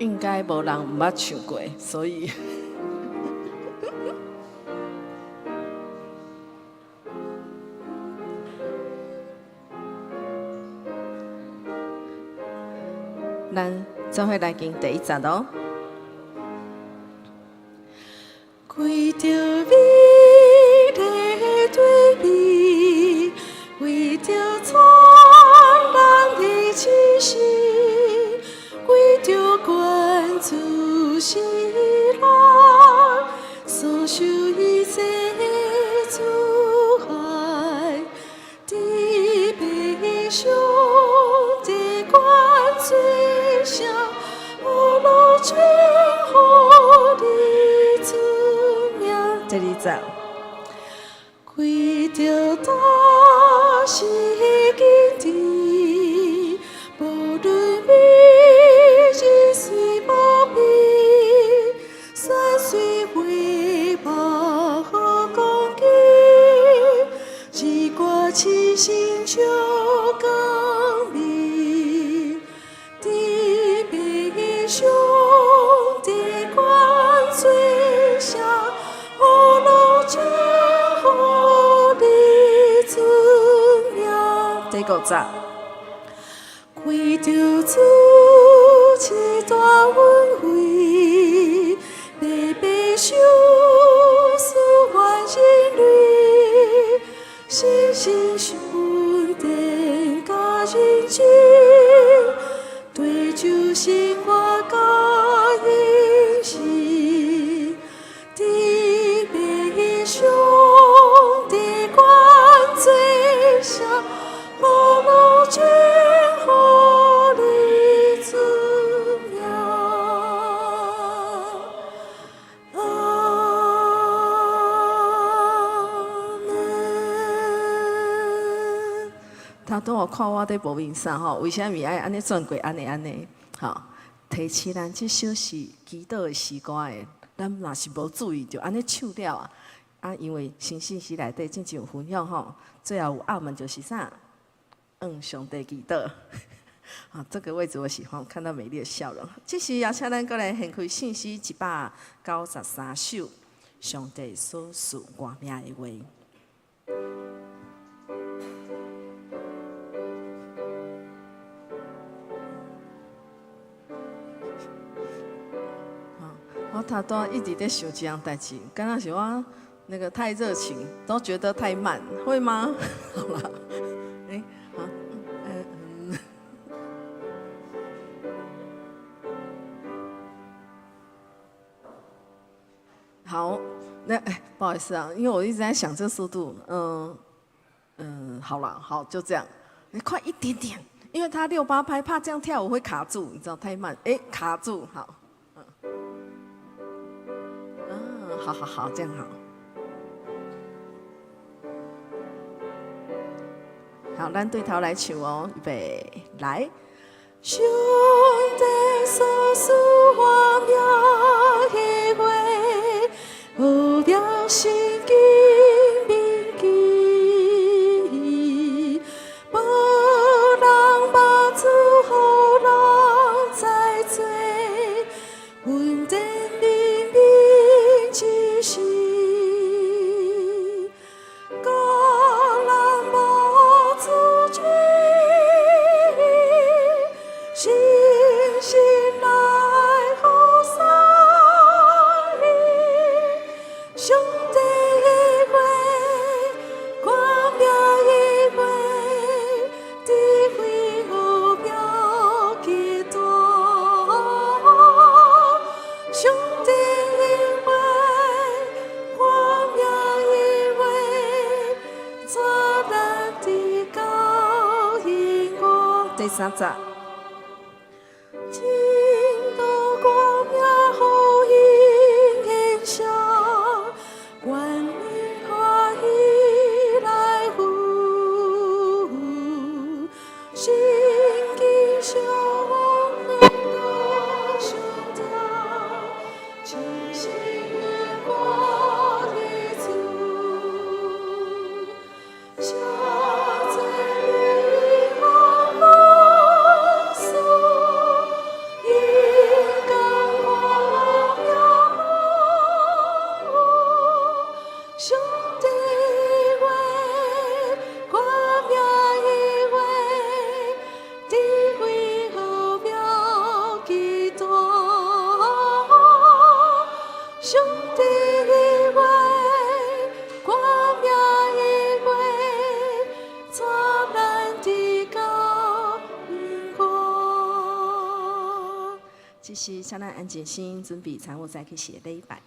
应该无人毋捌唱过，所以咱做伙来经第一集咯。为着美丽对比，为着全人的气息，为着关注世人所受一切阻碍的悲伤的关最小，我路全乎你主名。第二集，为着大是经济，无论美日虽无比，山水回报好光景，日挂七星就光明，的悲伤的关最小。我路全乎你主名。第五集，为着主一段恩惠，白白受使唤人类，心心相连甲认真，对主生活甲认识。的悲伤的关最小，我路全乎你主名。头拄有看我伫无面衫吼，为虾米爱安尼转过安尼？吼，提起咱即首是祈祷的诗歌的。咱若是无注意，就安尼唱了啊！啊，因为新信息内底真正有分享吼，最后有澳门就是啥？上帝祈祷。啊，这个位置我喜欢，看到美丽的笑容。这时邀请咱过来献开信息193首，上帝所赐我命的话。我头拄一直在想一样代志，敢若是我那个太热情，都觉得太慢，会吗？好了，好，好，那不好意思啊，因为我一直在想这速度，好了，好，就这样，你快一点点，因为他6/8拍，怕这样跳舞会卡住，你知道太慢，卡住，好。好，这样好。好，咱对头来唱哦，预备，来。上帝所赐我命的话，有了圣经铭记，无人把主予人栽做，稳定灵命之时，个人无主权。星星来互相依，上帝的话，光明的话，智慧和标记大。上帝的话，光明的话，全然的高引我。第3集。真道光明好应现象，愿你欢喜来赴，圣经上能够上条，真心愿我的主，下罪孽往后诉。应该这时，请咱安静心，准备参与再去写礼拜。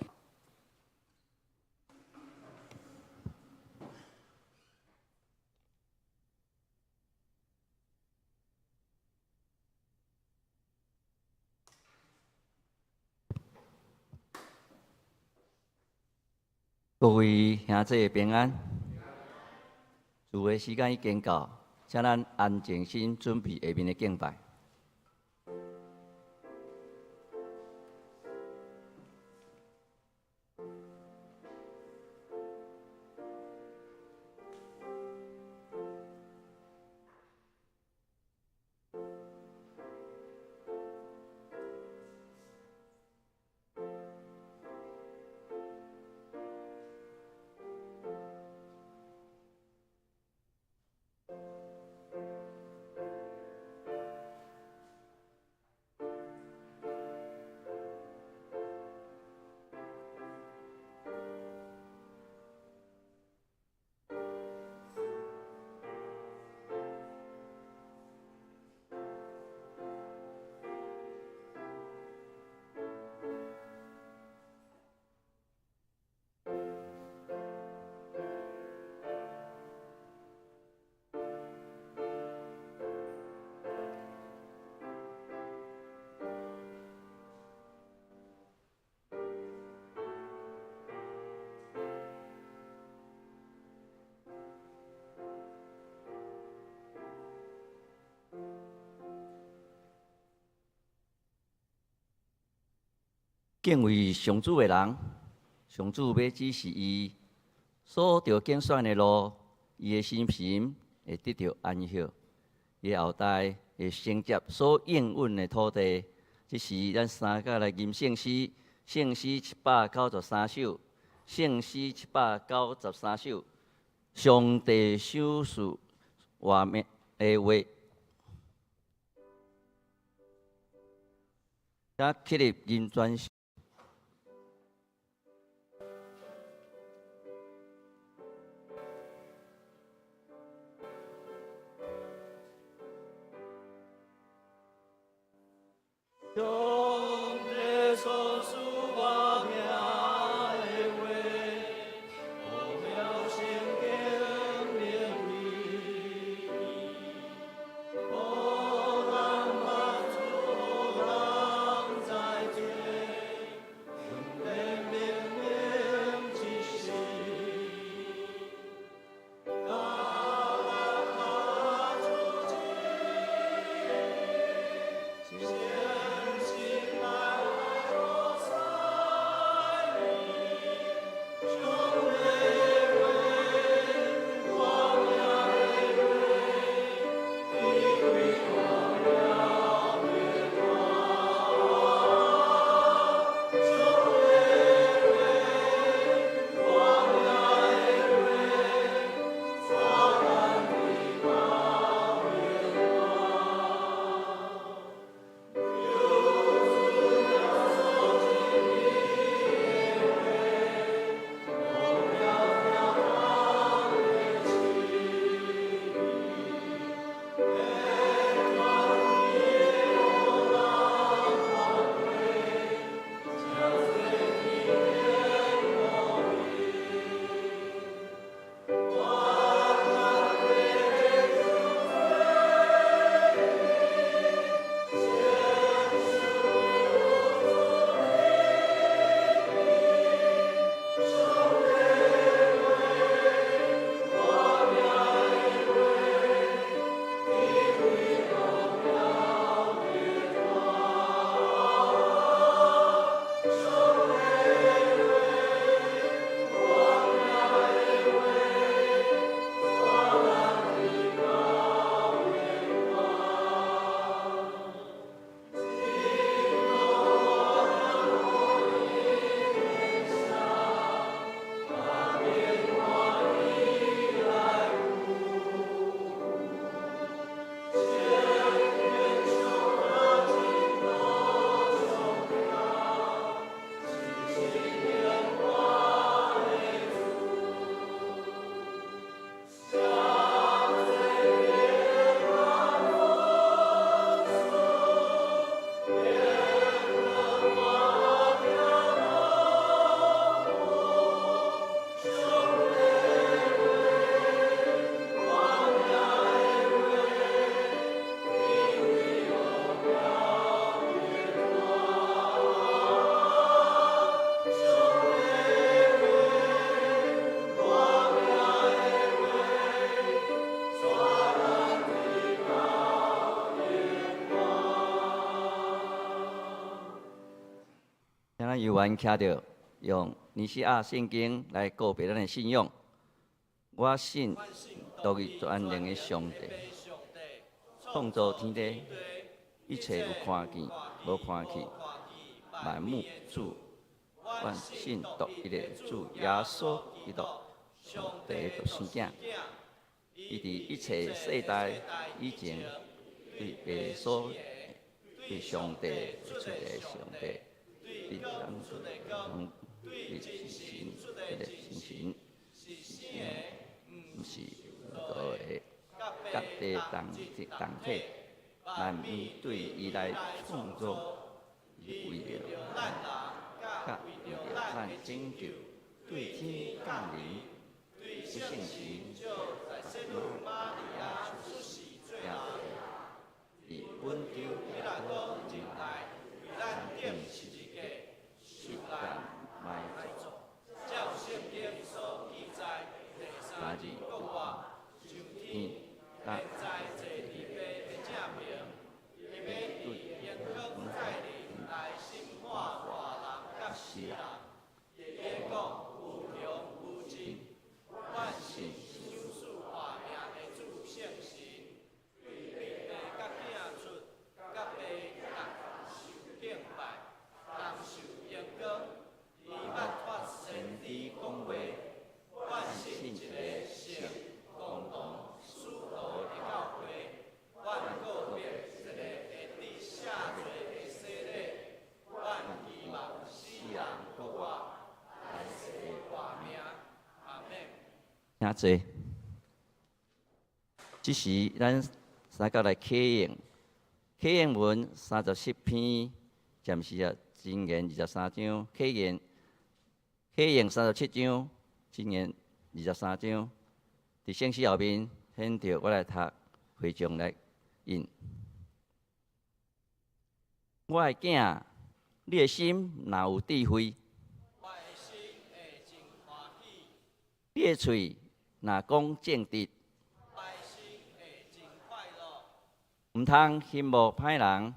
各位兄弟平安，主的时间已经到，请咱安静心准备下面的敬拜。敬畏上主的人，上主要指示伊所着拣选的路，伊的心平会得到安息，伊后代会承接所应允的土地。这是咱三甲来吟圣诗，圣诗793首，圣诗793首，上帝手术画面的话，也起立吟传。上帝所赐我命的话，我了圣经灵力，我人万主人在天。咱犹原徛着用尼西亚圣经来告别咱的信仰。我信独一全能的上帝，创造天地，一切有看见无看见，万物主。我信独一个主耶稣基督，上帝的独生子。伊伫一切世代以前，对耶稣、对上帝出的上帝，对人出的人，对神出的神，毋是道的，甲地同体，万物对伊来创造，为了咱，甲为了咱拯救，对天降临，不信神。玛利亚出世以本丢彼拉多前来，为咱定十字架，受咱埋葬，照圣经所记载，第三日复活，上天，但在坐伫马的正面，伊要对阳光再临来审判活人甲死人，伊要讲有良有真，万信。听坐，即时咱三角来启应，启应文37篇，暂时啊箴言23章，启应37章，箴言23章，伫圣诗后面显着我来读，会众来引。我的囝，你的心若有智慧，你的喙若讲正直，毋通羡慕歹人，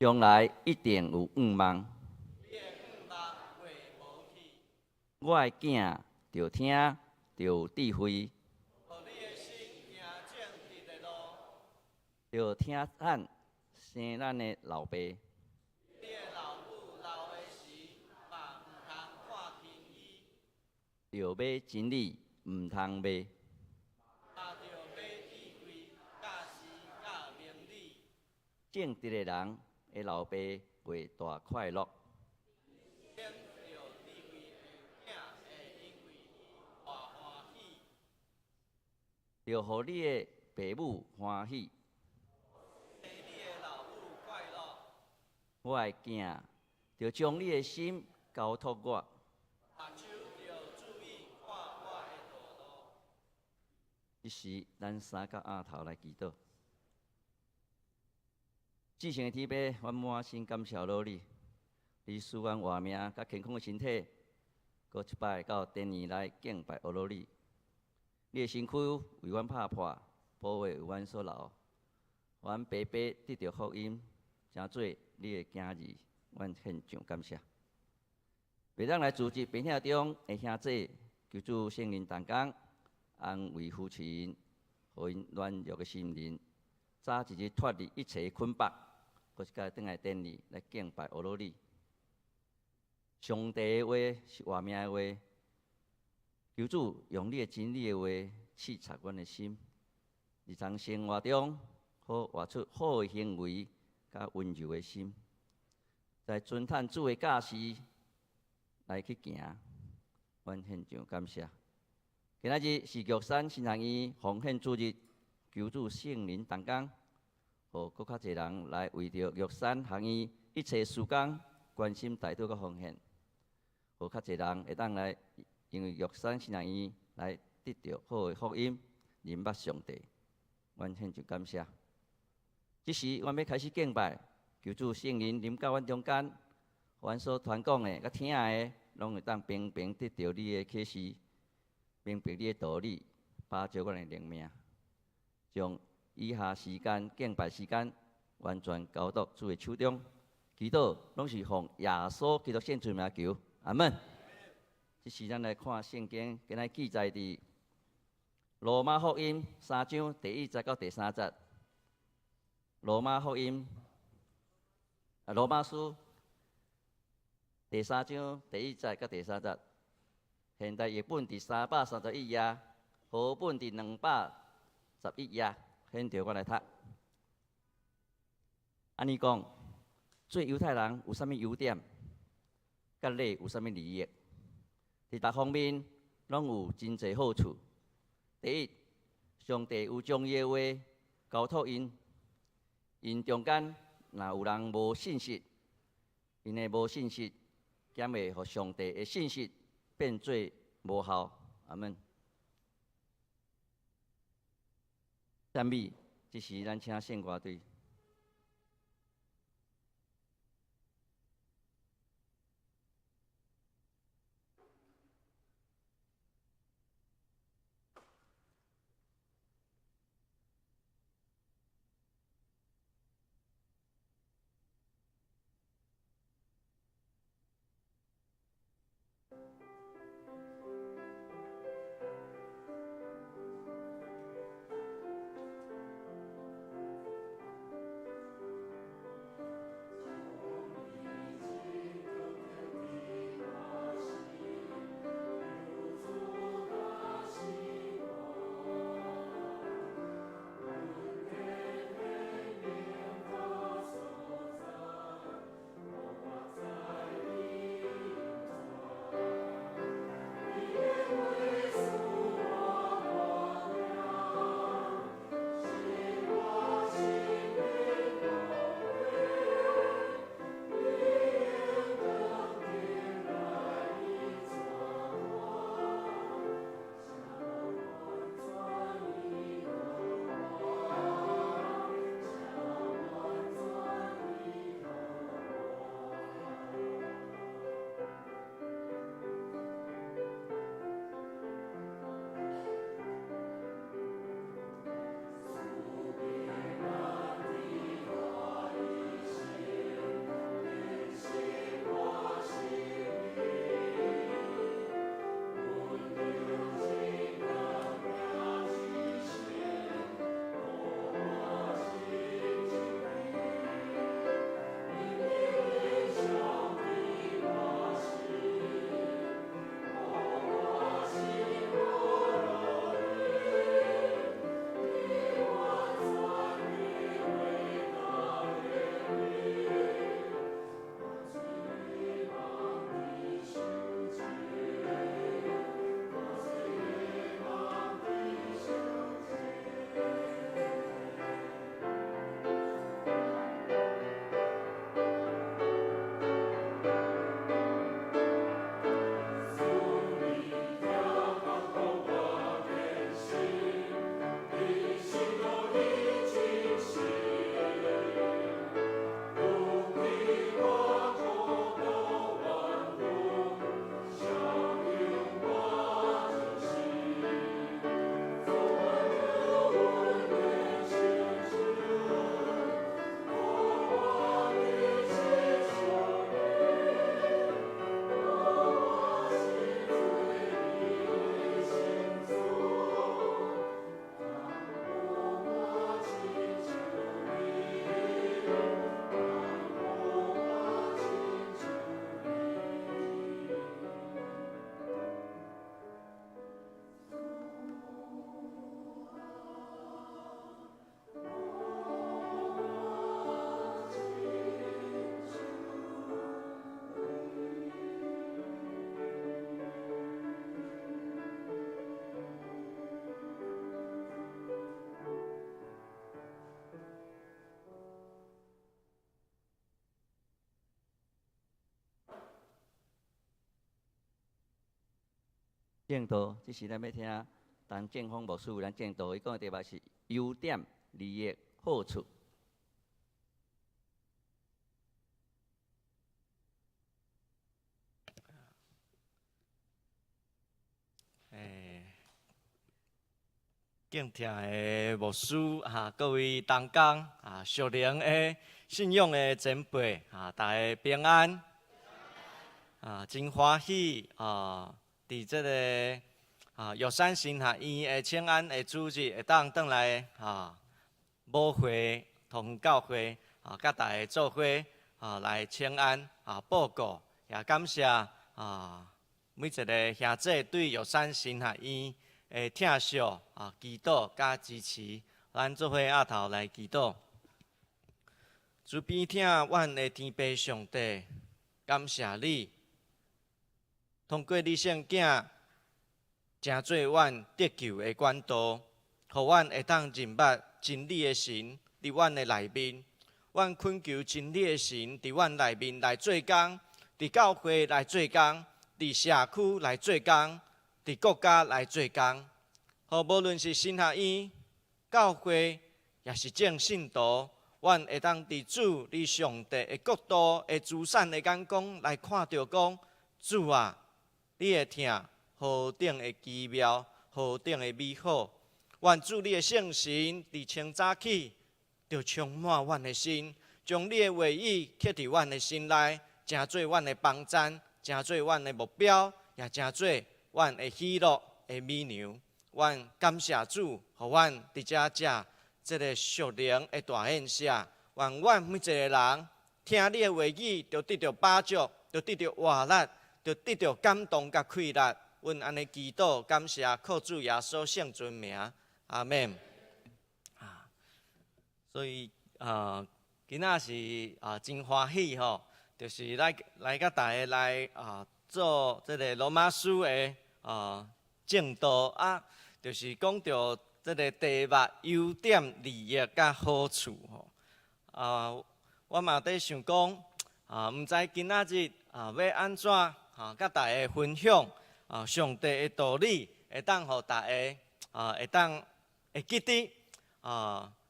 将来一定有愿望。我的囝，着听，着有智慧，着听咱生咱的老爸。着买真理，毋通卖。正直的人的老爸会大快乐。着互你的爸母欢喜。我的囝，着将你的心交托我。即时，咱三角额头来祈祷。至圣的天父，阮满心感谢老你，你赐阮活命甲健康的身体，搁一摆到殿里来敬拜阿罗你。你的身躯为阮拍破，保卫为阮所留，阮白白得到福音，成做你的囝儿，阮献上感谢。袂当来组织病痛中的兄弟，求主圣灵同工。安慰父亲，互因软弱的心灵，早一日脱离一切捆绑，搁一届转来殿里来敬拜阿罗你。上帝的话是活命的话，求主用你的真理的话刺插阮的心，日常生活中好活出好的行为，甲温柔的心，在尊探主的教示来去行，阮献上感谢。今仔日是玉山新行院奉献主日，求主圣灵同工，互搁较侪人来为着玉山行院一切事工关心大道甲奉献，互较侪人会当来因为玉山新行院来得到好的福音，认捌上帝，阮献上感谢。即时，阮要开始敬拜，求主圣灵临到阮中间，阮所传讲的、甲听的，拢会当平平得到你的启示。明白你的道理，把照阮的灵命，将以下时间敬拜时间，完全交托主的手中。祈祷拢是奉耶稣基督圣主名求，阿门。这时咱来看圣经，今日记载伫罗马福音3章第1节到第3节。罗马福音罗马书第3章第1节到第3节。现代译本第331页，和本第211页。现着我来读。安尼讲，做犹太人有啥物优点？甲你有啥物利益？伫逐方面拢有真侪好处。第一，上帝有将伊的话交托因，因中间若有人无信息，因的无信息减会互上帝的信息变做无效。阿门。赞美，这时咱请圣歌队。正道，这是咱要听陈正峰牧师咱正道，伊讲的题目是优点、利益、好处。敬听的牧师各位同工属灵的信仰的前辈大家平安真欢喜伫这个玉山神学院的请安的主日会当转来母会同教会甲大家做伙来请安报告，也感谢每一个兄弟对玉山神学院的听惜祈祷甲支持，咱做伙额头来祈祷。主边听阮的天父上帝，感谢你，通过你圣囝，成做阮得救的管道，互阮会当认捌真理的神伫阮的内面。阮恳求真理的神伫阮内面来做工，伫教会来做工，伫社区来做工，伫国家来做工。互无论是神学院、教会，也是正信徒，阮会当伫主你上帝的国度的慈善的眼光来看到讲，主啊，你的听何等的奇妙，何等的美好。愿主你的圣神伫清早起，就充满阮的心，将你的话语刻伫阮的心内，成做阮的帮赞，成做阮的目标，也成做阮的喜乐的美牛。阮感谢主，互阮伫遮这个属灵的大献社。愿阮每一个人听你的话语，就得到把助，就得到活力，就得到感动甲快乐。阮安尼祈祷，感谢靠主耶稣圣尊名，阿门。所以今仔是真欢喜吼，就是来甲大家来做这个罗马书的正道就是讲到这个题目优点、利益甲好处吼。我嘛在想讲毋知今仔日要安怎甲大家分享上帝的道理，会当互大家会记得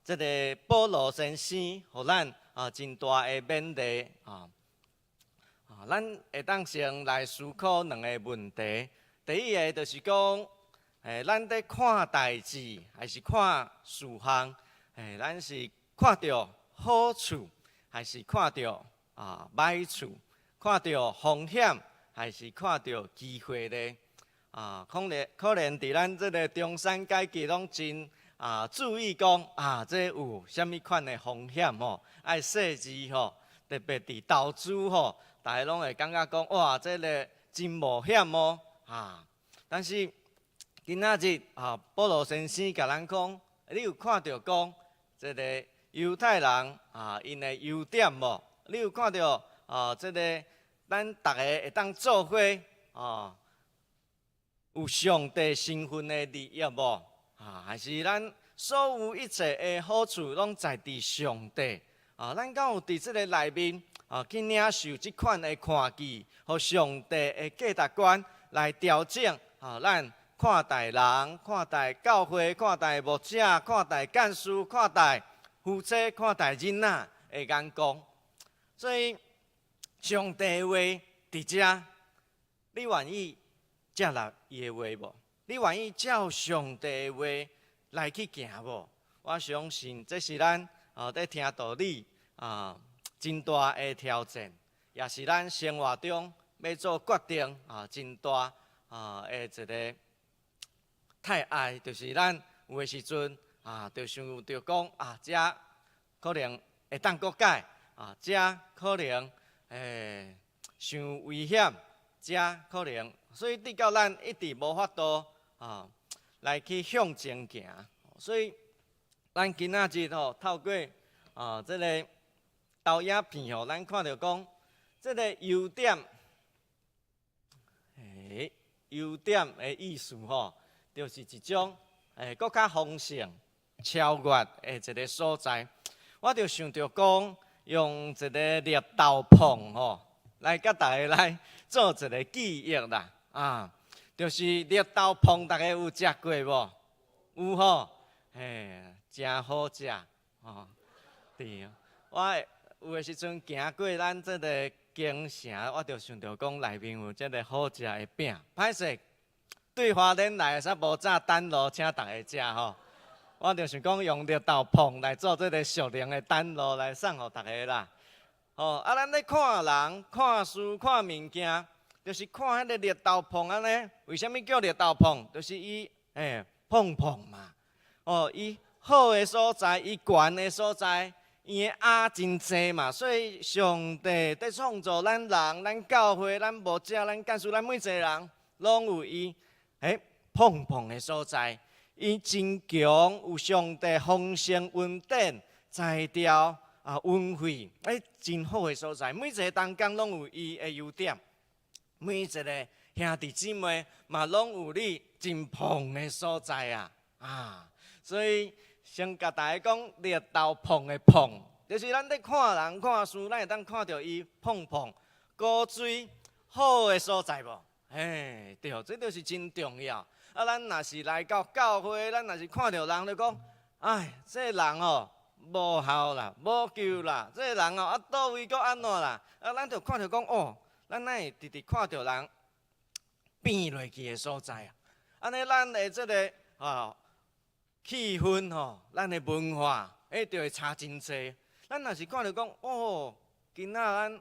这个保罗先生，互咱真大的勉励咱会当先来思考两个问题。第一个就是讲，咱在看代志还是看事项？咱是看到好处，还是看到歹处？看到风险，还是看到机会呢？可能伫咱这个中产阶级拢真注意讲这有啥物款的风险吼，爱细致吼，特别伫投资吼，大家拢会感觉讲哇，这个真冒险哦但是今仔日保罗先生甲咱讲，你有看到讲这个犹太人因的优点无？你有看到这个咱大家会当做伙有上帝身份的利益无？还是咱所有一切的好处拢在伫上帝咱敢有伫这个内面去领受这款的看见，互上帝的价值观来调整咱看待人、看待教会、看待牧者、看待干事、看待夫妻、看待囡仔的眼光。所以上帝的话伫遮，你愿意接纳伊的话无？你愿意照上帝的话来去行无？我相信这是咱在听道理真大的挑战，也是咱生活中要做决定真大的一个太爱，就是咱有的时阵就想着讲这可能会当搁改这可能伤危险，这可能，所以直到咱一直无法度来去向前行。所以咱今仔日透过这个投影片咱看到讲这个优点，优点的意思就是一种更较丰盛、超越的一个所在。我就想着讲，用一个绿豆碰来甲大家来做一个记忆啦就是绿豆碰，大家有食过无？有真好食对。我有的时阵行过咱这个京城，我就想着讲内面有这个好食的饼。歹势，对花莲来煞无炸等路，请大家食我就想讲用绿豆椪来做这个属灵的丹炉来送互大家啦。咱咧看人、看书、看物件，就是看迄个绿豆椪安尼。为什么叫绿豆椪？就是伊碰碰嘛。伊好的所在，伊悬的所在，伊的鸭真济嘛。所以上帝在创造咱人、咱教会、咱牧者、咱干事、咱每一个人，拢有伊碰碰的所在。伊真强，有上帝丰盛恩典才调恩惠，真好的所在。每一个同工拢有伊的优点，每一个兄弟姊妹嘛拢有你真棒的所在啊！所以先甲大家讲，绿豆椪的椪，就是咱咧看人看书，咱会当看到伊碰碰高水好的所在无？对，这就是真重要。咱若是来到教会，咱若是看到人就讲，这个人无效啦，无救啦，这个人倒位搁安怎啦？咱就看到讲，咱哪会直直看到人变落去的所在啊？安尼咱的这个气氛咱的文化就会差真济。咱若是看到讲，今仔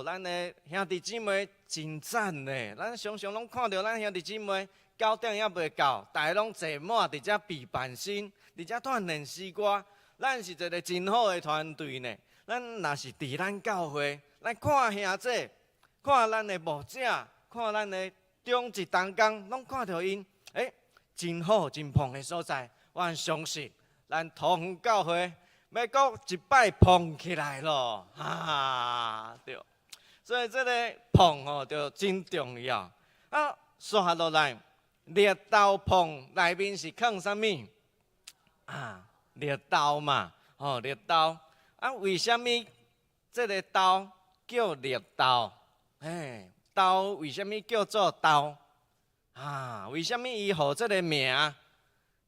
咱的兄弟姊妹真赞嘞！咱常常拢看到咱兄弟姊妹。9点还袂到，大家拢坐满伫遮备办心，伫遮锻炼诗歌。咱是一个真好的团队呢。咱若是伫咱教会，咱看兄弟，看咱的牧者，看咱的中职同工，拢看到因，真好真棒的所在。我相信，咱桃园教会要搁一摆捧起来咯，对。所以这个捧就真重要。刷下落来。绿豆椪内面是放啥物？绿豆嘛，绿豆。为什么这个豆叫绿豆？豆为什么叫做豆？为什么伊号这个名？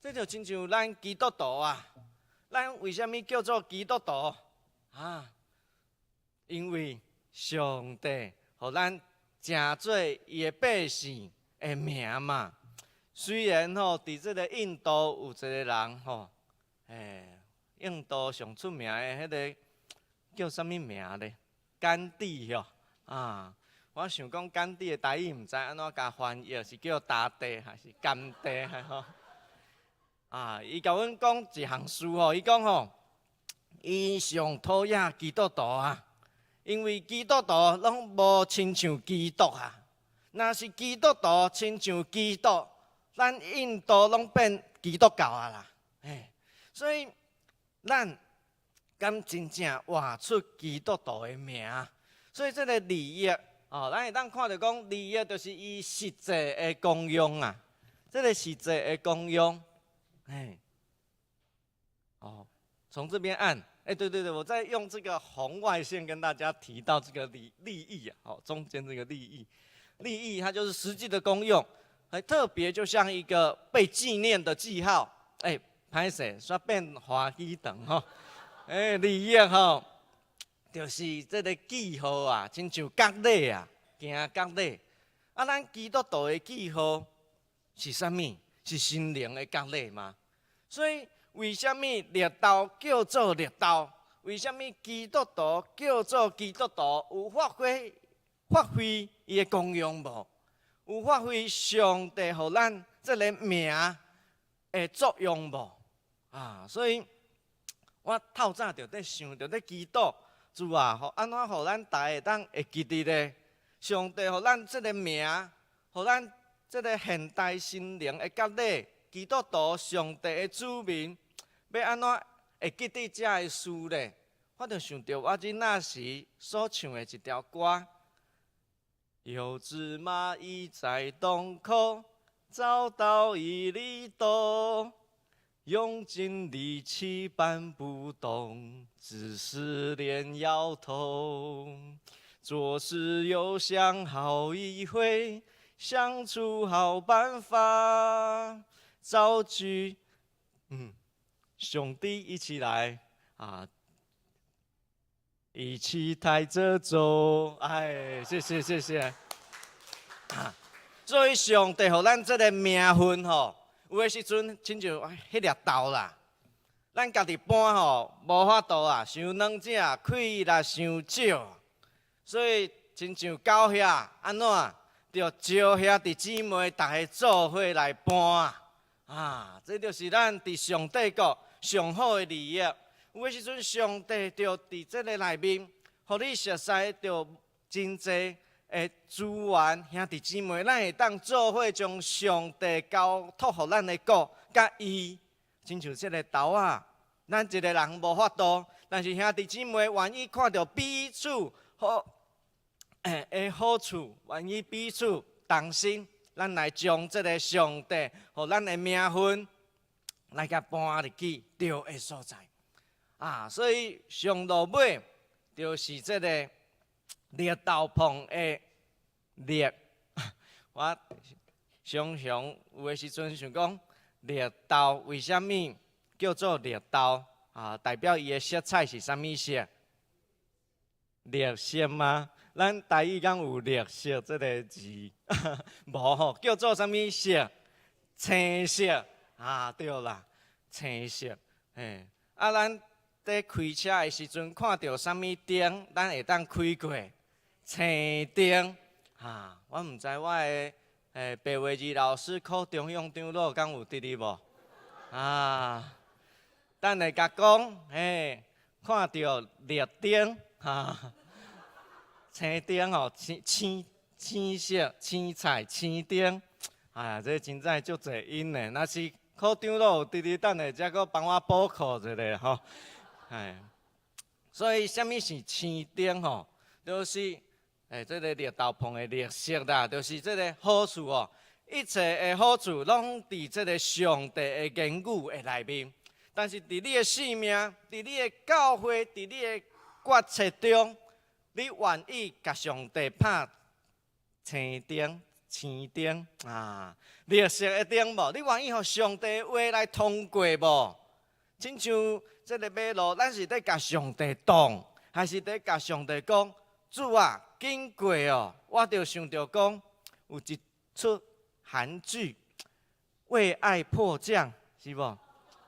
这就亲像咱基督徒啊。咱为什么叫做基督徒？因为上帝互咱正做伊的百姓的名嘛。虽然伫这个印度有一个人印度上出名的迄个叫啥物名咧？甘地我想讲甘地的台语毋知安怎甲翻译，是叫达地还是甘地伊甲阮讲一项事伊讲伊上讨厌基督徒因为基督徒拢无亲像基督若是基督徒亲像基督。咱印度拢变基督教啦，所以咱敢真正活出基督徒的名，所以这个利益咱会当看到讲利益就是伊实际的功用这个实际的功用，从这边按，对，我在用这个红外线跟大家提到这个利益中间这个利益它就是实际的功用。特别就像一个被纪念的记号，歹势煞变花枝肠利益就是这个记号亲像角礼行角礼。咱基督徒的记号是啥物？是心灵的角礼嘛。所以为什么绿豆叫做绿豆？为什么基督徒叫做基督徒？有发挥伊的功用无？有发挥上帝互咱这个名的作用无？所以我透早就在想，就在祈祷，主安怎互咱大家当会记得咧？上帝互咱这个名，互咱这个现代心灵的角礼，基督徒上帝的子民，要安怎会记得这个事咧？我就想到我囡仔时所唱的一条歌。有只蚂蚁在洞口找到一粒豆，用尽力气搬不动，只是脸摇头。做事又想好一回，想出好办法，召集兄弟一起来一起抬着走，谢谢。所以上帝互咱这个名分有诶时阵亲像迄粒豆啦，咱家己搬吼无法度啊，伤软只，开力伤少，所以亲像狗遐安怎，着招兄弟姊妹逐个做伙来搬啊！这就是咱伫上帝国上好诶利益。有诶时阵，上帝着伫即个内面，互你熟悉着真济诶资源，兄弟姊妹，咱会当做伙将上帝交托互咱诶国甲伊，亲像即个豆啊，咱一个人无法度，但是兄弟姊妹愿意看到彼此好诶好处，愿意彼此同心，咱来将即个上帝互咱诶名分来甲搬入去对诶所在。啊，所以上落尾就是这个绿豆碰的绿。我常常有的时阵想讲，绿豆为什么叫做绿豆？啊，代表伊的色彩是啥物色？绿色吗？咱台语讲有绿色这个字，无吼，叫做啥物色？青色啊，对啦，青色，嘿，啊，咱在开车的时阵，看到啥物灯，咱会当开过青灯啊！我毋知我的白话字老师考中央长老敢有得哩无？啊！等下甲讲，看到绿灯哈，青灯吼，青色、青彩、青灯，哎呀，这真正足侪音呢。若是考长老有得哩，等下则搁帮我补课一下吼。所以什么是青灯吼？就是这个绿豆碰的绿色啦，就是这个好处哦。一切的好处拢伫这个上帝的言语的内面。但是伫你的性命，伫你的教会，伫你的决策中，你愿意甲上帝拍青灯、青灯啊？绿色的灯无？你愿意互上帝的话来通过无？亲像这个马路，咱是在甲上帝动，还是在甲上帝讲？主啊，经过哦，我就想着讲，有一出韩剧《为爱迫降》，是无？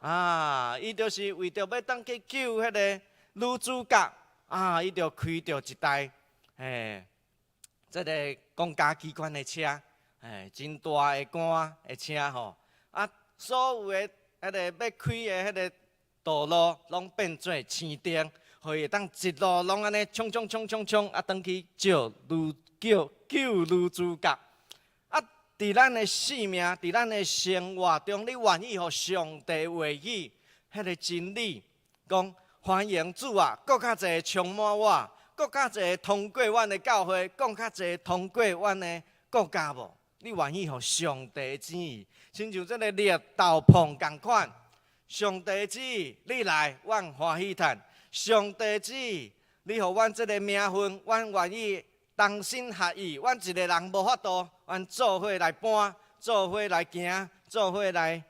啊，伊就是为着要当去救迄个女主角啊，伊就开着一台这个公家机关的车，真大的官的车吼，啊，所有的迄个要开的迄个道路拢变做青灯，互伊当一路拢安尼冲，啊，转去救女主角。啊，伫咱的性命，伫咱的生活中，你愿意互上帝话语迄个真理，讲欢迎主啊，搁较侪充满我，搁较侪通过阮的教会，搁较侪通过阮的国家无？你愿意互上帝的旨意，亲像这个绿豆碰共款。上帝旨意，你来，阮欢喜叹；上帝旨意，你互阮这个名分，阮愿意同心合意。阮一个人无法度，阮做伙来搬，做伙来行，做伙来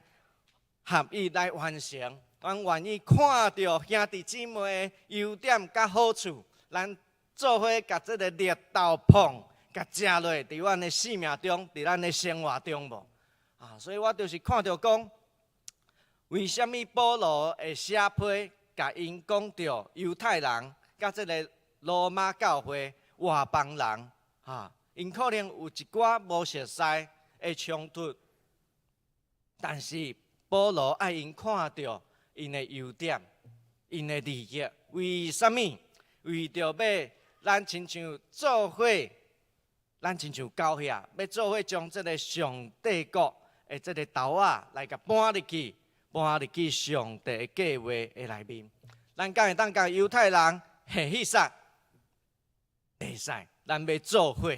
合意来完成。阮愿意看到兄弟姊妹的优点甲好处，咱做伙甲这个绿豆碰，甲食落伫阮的生命中，伫咱的生活中无啊。所以我就是看到讲。为什么保罗会写批，甲因讲到犹太人甲这个罗马教会外邦人因可能有一寡无熟悉的冲突，但是保罗爱因看到因的优点，因的利益。为什么？为着要咱亲像做伙，咱亲像教会要做伙将这个上帝国的这个豆仔来甲搬入去。搬入去上帝的计划的内面，咱敢会当甲犹太人下迄杀？会使，咱要做伙，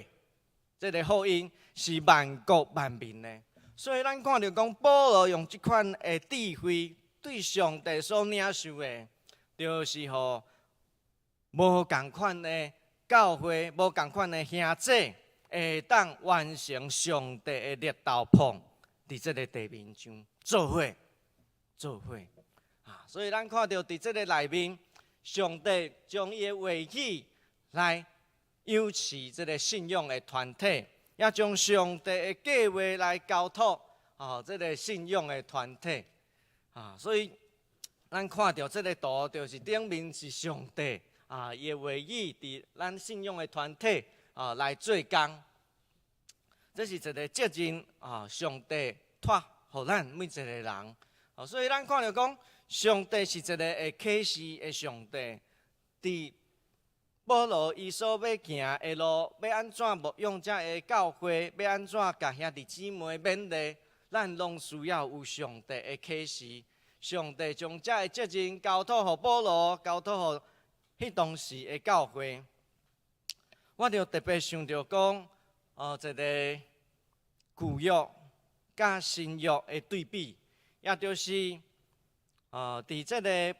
这个福音是万国万民的。所以咱看到讲，保罗用这款的智慧，对上帝所领受的，就是互无共款的教会、无共款的兄弟，会当完成上帝的绿豆碰，伫这个地面上做伙。所以咱看到伫这个内面，上帝将伊的话语来养持这个信仰的团体，也将上帝的计划来交托这个信仰的团体所以咱看到这个图，就是顶面是上帝伊的话语伫咱信仰的团体来做工。这是一个责任上帝托予咱每一个人。所以咱看到讲，上帝是一个会启示的上帝。伫保罗伊所要行的路，要安怎牧养这个教会，要安怎甲兄弟姊妹勉励，咱拢需要有上帝的启示。上帝将这个责任交托予保罗，交托予迄当时的教会。我就特别想到讲，一个旧约甲新约的对比，也就是伫这个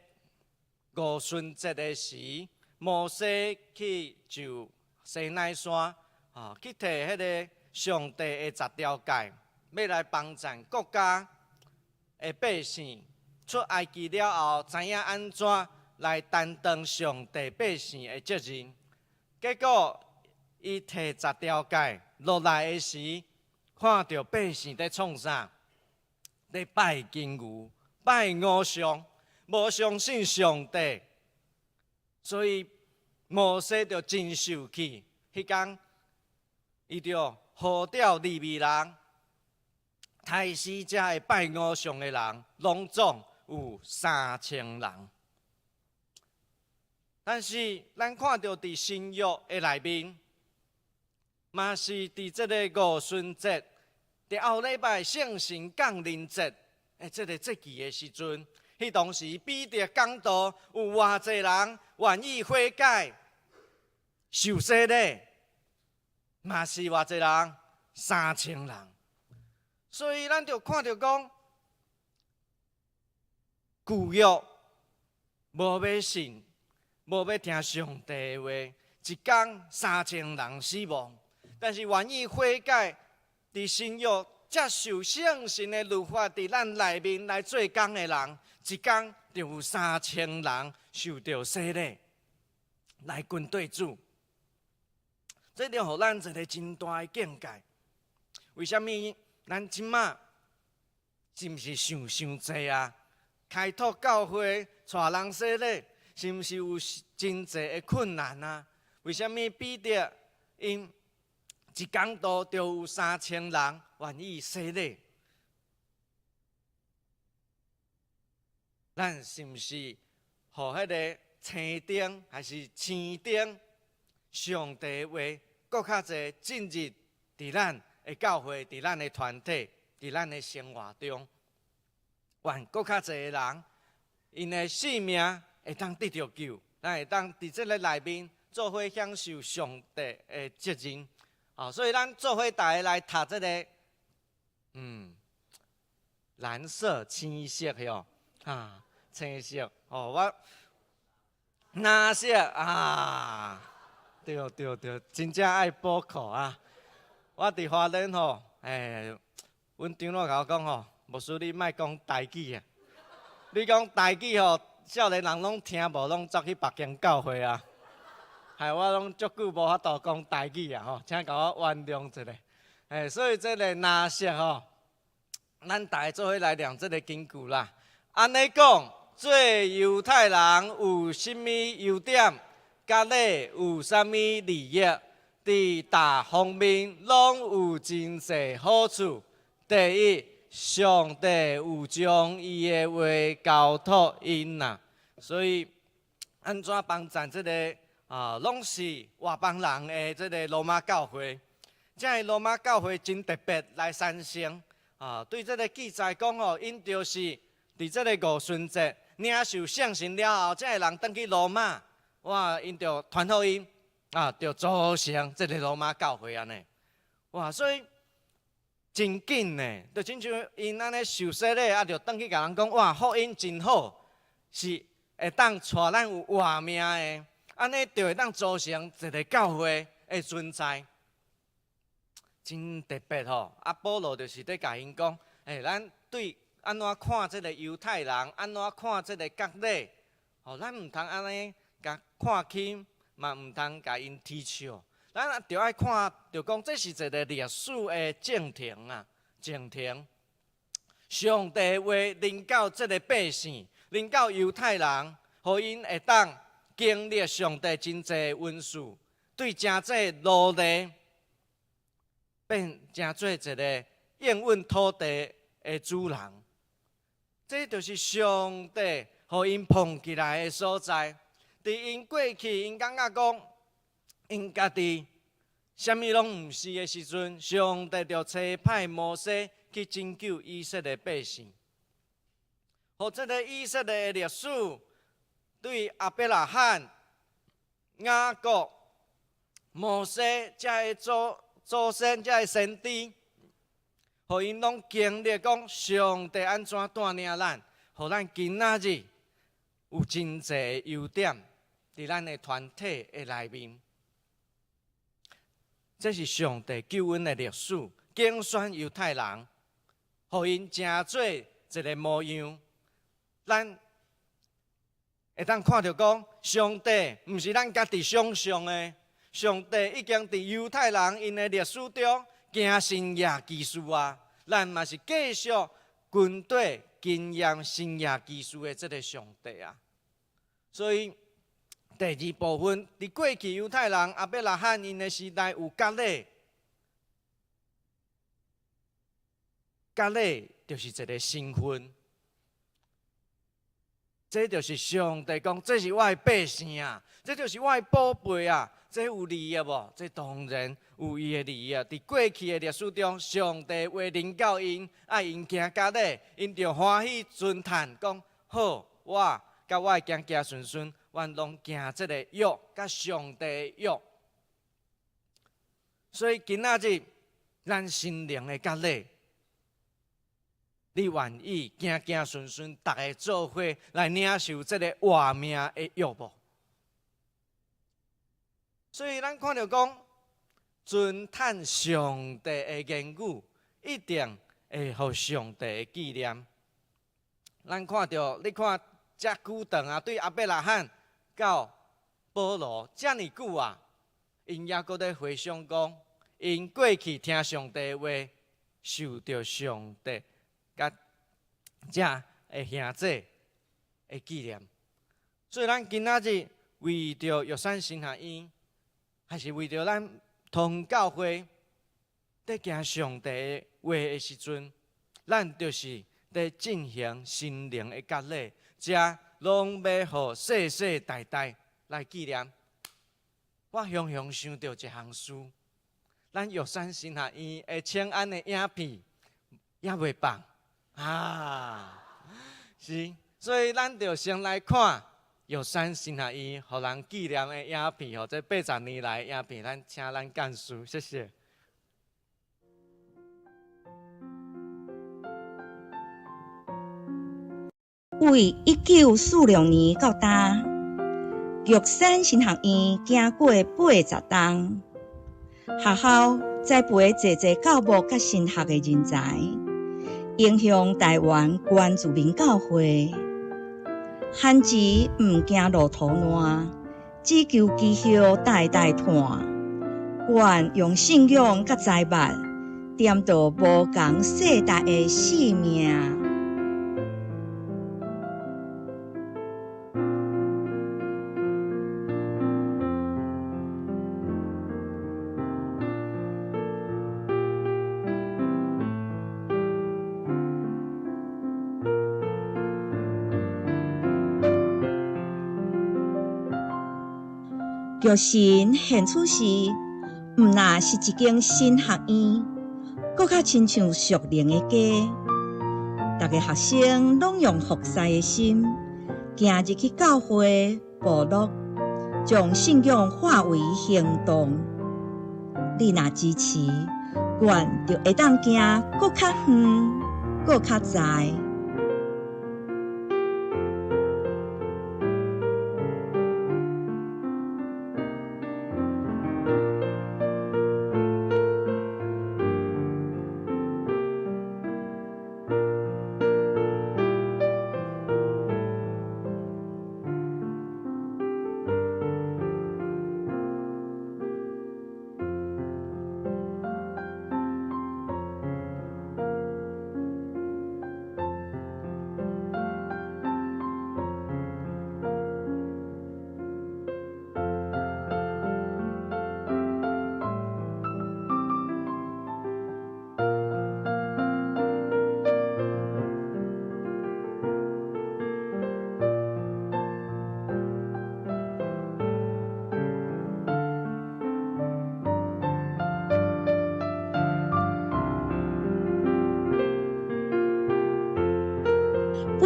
五旬节的时，摩西去就西奈山去摕迄个上帝的十条诫，要来帮助国家的百姓出埃及了后，知影安怎来担当上帝百姓的责任。结果伊摕十条诫落来的时，看到百姓在创啥？在拜金牛、拜偶像，无相信上帝，所以摩西就真受气。迄天，伊就呼召利未人，太死者会拜偶像的人，拢总有3000人。但是咱看到伫新约的内面，嘛是伫这个五旬节，伫后礼拜圣神降临节，这个节期的时阵，迄当时彼得讲道，有偌济人愿意悔改、受洗礼，嘛是偌济人，3000人。所以咱就看到讲，旧约无要信，无要听上帝的话，一天3000人死亡。但是愿意悔改，伫新约接受圣神的律法，伫咱内面来做工的人，一天就有3000人受到洗礼，来跟对主。这就互咱一个真大的境界。为什么咱即马是毋是想济啊？开拓教会，带人洗礼，是毋是有真济的困难啊？为什么彼得因一讲道就有3000人愿意洗礼？咱是毋是互迄个青灯还是青灯？上帝话搁较侪进入伫咱的教会、伫咱的团体、伫咱的生活中，愿搁较侪的人，因的性命会当得到救，咱会当伫这个内面做伙享受上帝的责任。所以咱做伙大家来读这个，蓝色、青色哟，青色，我蓝色对，真正爱补课啊！我伫花莲阮长老甲我讲牧师你莫讲台语啊，你讲台语少年人拢听无，拢走去别间教会啊。害我拢足久无法度讲台语啊！请甲我原谅一下。所以这个蓝色咱大家做伙来念这个经句啦。安尼讲，做犹太人有甚物优点？甲你有啥物利益？伫大方面拢有真侪好处。第一，上帝有将伊的话交托因啦，所以安怎帮助这个？拢是外邦人的这个罗马教会，这个罗马教会真特别来产生。对这个记载讲因就是伫这个五旬节领受圣神了后，这个人返去罗马，因就传福音，就组成这个罗马教会安尼。所以真紧呢，就亲像因安尼受洗礼，就返去甲人讲，福音真好，是会当带咱有活命的。安尼就会当组成一个教会的存在，真特别保罗就是在甲因讲，咱对安怎看这个犹太人，安怎看这个割礼，咱唔通安尼甲看轻，嘛唔通甲因踢笑，咱就爱看，就讲这是一个历史的正庭啊，正庭。上帝的话临到这个百姓，临到犹太人，互因会当经历上帝真济恩赐，对真济努力，变成做一个应允土地的主人。这就是上帝互因捧起来的所在。伫因过去，因感觉讲，因家己啥物拢毋是的时阵，上帝就差派摩西去拯救以色列百姓。互这个以色列的历史，对亚伯拉罕、雅各、摩西这些祖先、这些先知，互因拢经历讲上帝安怎带领咱，互咱今仔日有真济优点伫咱的团体的内面。这是上帝救恩的历史，竞选犹太人，互因成做一个模样。咱会当看到讲，上帝毋是咱家己想象的，上帝已经伫犹太人因的历史中行新约奇事啊。咱嘛是继续军队经验新约奇事的这个上帝啊。所以第二部分，伫过去犹太人亚伯拉罕因的时代有割礼，割礼就是一个身份。这就是上帝讲，这是我的百姓啊，这就是我的宝贝啊，这有利益无？这当然有伊的利益。伫过去的历史中，上帝为临到因，爱因行割礼，因就欢喜尊叹，讲好，我甲我的囝囝孙孙，阮拢行这个约，甲上帝的约。所以今仔日，咱心灵的割礼。你愿意囝囝孙孙大家做伙来领受这个活命的约无？所以咱看到讲，尊叹上帝的言语，一定会互上帝的纪念。咱看到，你看遮久长啊，对亚伯拉罕到保罗遮尼久啊，因也搁在回想讲，因过去听上帝的话，受到上帝。甲这的兄弟的纪念，所以咱今仔日为着玉山神学院，还是为着咱同教会在行上帝的话的时阵，咱就是在进行心灵的割礼，这拢要互世世代代来纪念。我常常想到一项事，咱玉山神学院的请安的影片也袂放。是，所以咱就先来看玉山神学院互人纪念的影片，或者80年来的影片，咱请咱干事，谢谢。为1946年到今，玉山神学院行过80冬，学校栽培济济教牧甲神学的人才。影响台湾原住民教会，汉字毋惊路途烂，只求基效代代传。愿用信仰甲财物，点导无共世代的使命。玉神现此时，毋那是一间新学院，搁较亲像属灵的家。逐个学生拢用服侍的心，行入去教会部落，将信仰化为行动。你若支持，愿就会当行搁较远，搁较dài。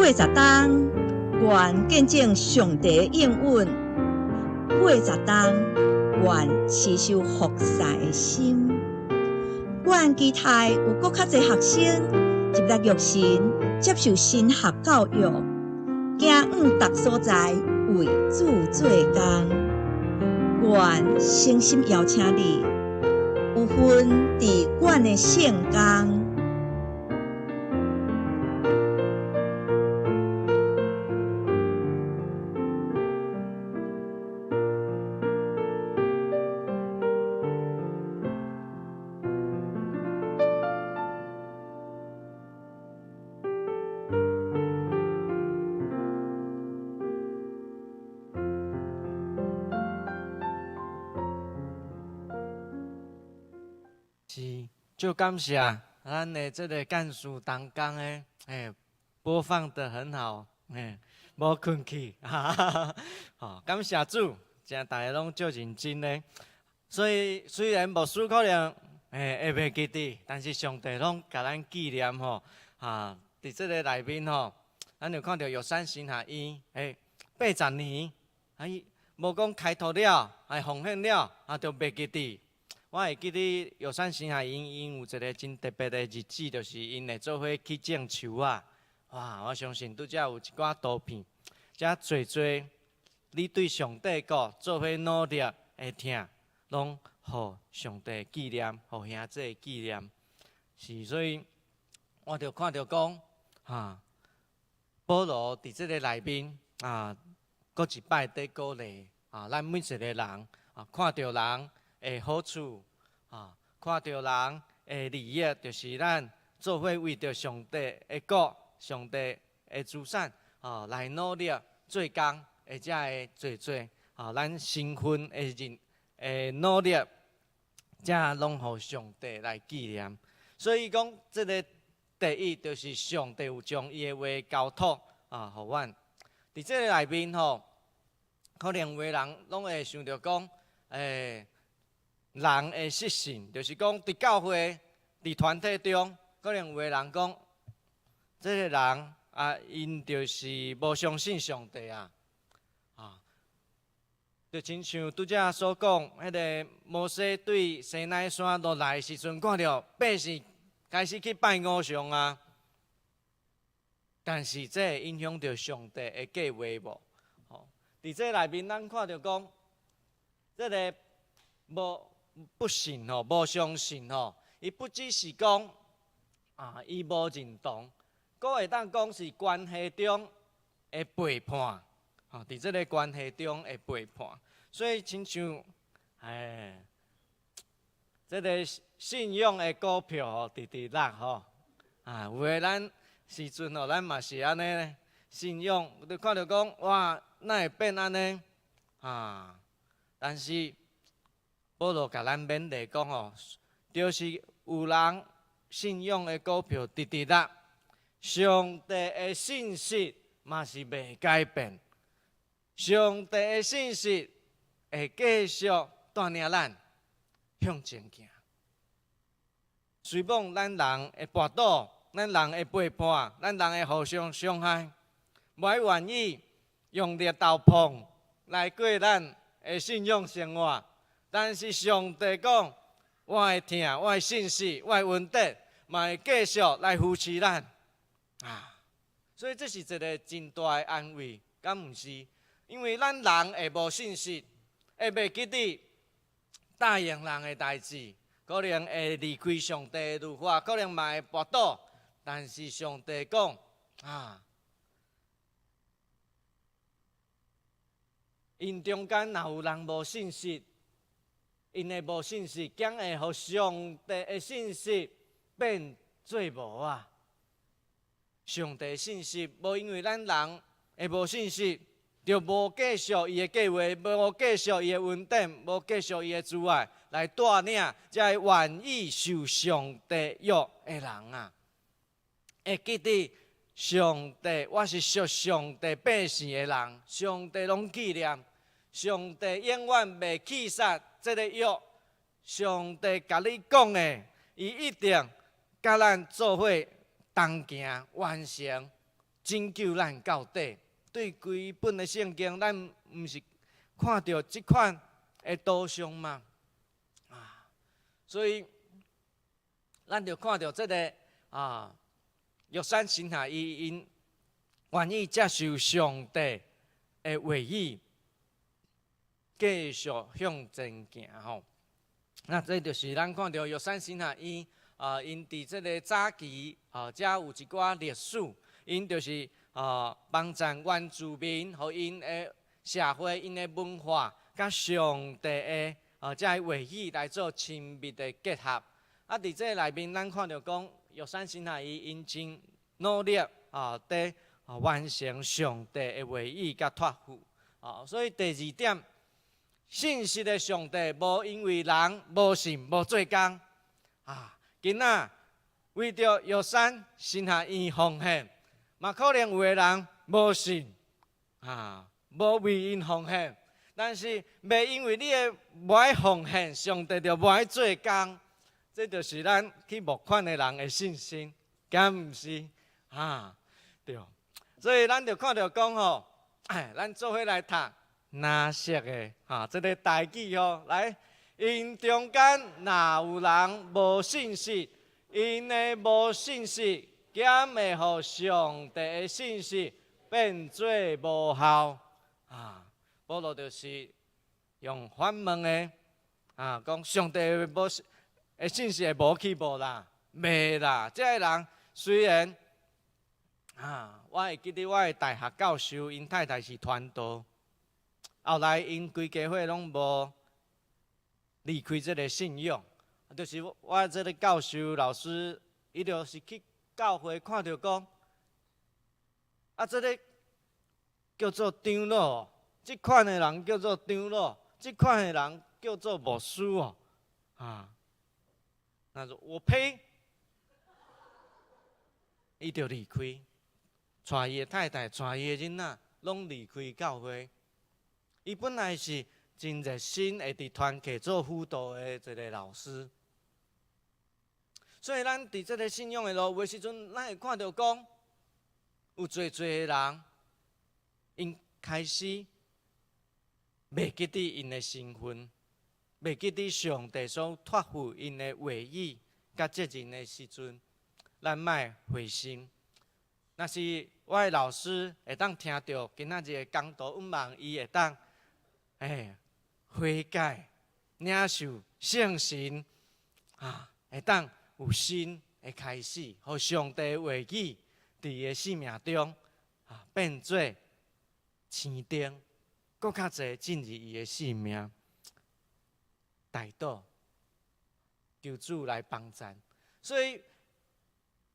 80天，愿见证上帝的应允；80天，愿持守服侍的心。愿期待有搁较侪学生入来育神，接受神学教育，行往逐所在为主做工。愿诚心邀请你，有份伫阮的圣工。是，就感谢咱的这个干事当工的，播放得很好，无困去，哈哈哈。好，感谢主，真大家拢足认真的。所以虽然牧师可能会袂记得，但是上帝拢甲咱纪念吼，伫这个内面吼，咱有看到玉山神学院，80年，无讲开拓了，奉献了，就袂记得。我会记得玉山神学院因有一个真特别的日子，就是因会做伙去种树啊。哇！我相信拄则有一寡图片，遮侪你对上帝国做伙努力的听，拢互上帝纪念，互兄弟纪念。是，所以我就看到讲，保罗伫即个内面搁一摆在鼓励咱每一个人看到人的好处看到人的利益，就是咱做伙为着上帝的国、上帝的资产来努力做工，或者会做咱身份的努力，才拢互上帝来纪念。所以讲，这个第一就是上帝有将伊的话交托互阮。伫这个内面可能有的人拢会想着讲，人的习性，就是讲伫教会、伫团体中，可能有的人讲，这个人因就是无相信上帝就亲像拄则所讲，迄个摩西对西奈山落来的时阵，看到百姓开始去拜偶像但是这会影响到上帝的计划无？伫这内面，咱看到讲，这个不信无相信伊不只是讲伊无认同，佫会当讲是关系中的背叛伫这个关系中的背叛，所以亲像这个信仰的股票直落有诶咱时阵咱嘛是安尼信仰，就看到讲哇，哪会变安尼但是保罗甲咱勉励讲就是有人信仰的股票直落，上帝的信息嘛是袂改变，上帝的信息会继续带领咱向前行。虽望咱人会跋倒，咱人会背叛，咱人会互相伤害，袂愿意用力斗碰来过咱的信仰生活。但是上帝讲，我会听，我会信息，我会稳定，嘛会继续来扶持咱所以这是一个真大的安慰，敢毋是？因为咱人会无信息，会袂记得答应人的代志，可能会离开上帝的律法，可能嘛会跋倒。但是上帝讲因中间若有人无信息，因的无信息，将会互上帝的信息变做无上帝的信息无因为咱人的无信息，就无继续伊的计划，无继续伊的稳定，无继续伊的阻碍来带领这愿意受上帝约的人会记得上帝，我是属上帝百姓的人，上帝拢纪念，上帝永远袂弃杀这个约，上帝甲你讲的，伊一定甲咱做伙同行完成拯救咱到底。对规本的圣经，咱毋是看到即款的图像吗？所以咱就看到这个约瑟神下因愿意接受上帝的话语，继续向前行吼。那这就是咱看到约瑟神下因伫这个早期遮有一寡历史，因就是帮助原住民，互因的社会、因的文化，甲上帝的遮个话语来做亲密的结合。伫这内面，咱看到讲约瑟神下因真努力伫完成上帝的话语甲托付。所以第二点，信实的上帝无因为人无信无做工今仔为着约瑟神下因奉献，嘛可能有的人无信无为因奉献，但是袂因为你的无爱奉献，上帝就无爱做工。这就是咱去募款的人的信心，敢毋是？对。所以咱就看到讲吼，咱做伙来读哪些的这个台语来，因中间若有人无信息，因的无信息减会互上帝的信息变做无效。保罗就是用反问的讲上帝无的信息会无去无啦，袂啦。这个人虽然我会记得我的大学教授，因太太是传道，后来因规家伙拢无离开这个信仰。就是我这个教授老师，伊就是去教会看到讲，这个叫做长老，这款的人叫做长老，这款的人叫做牧师那说我呸！伊就离开，带伊的太太，带伊的囡仔，拢离开教会。伊本来是真热心，会伫团契做辅导的一个老师。所以咱伫这个信仰的路的时阵，咱会看到讲，有侪的人，因开始袂记得因的身份。袂记得上帝所托付因的话语甲责任的时阵，咱莫灰心。若是我的老师会当听到今仔日的讲道，阮望伊会当悔改、领受圣神会当有新的开始，互上帝的话语伫伊的生命中变做青灯，搁较侪进入伊的生命。代祷，求主来帮助。所以，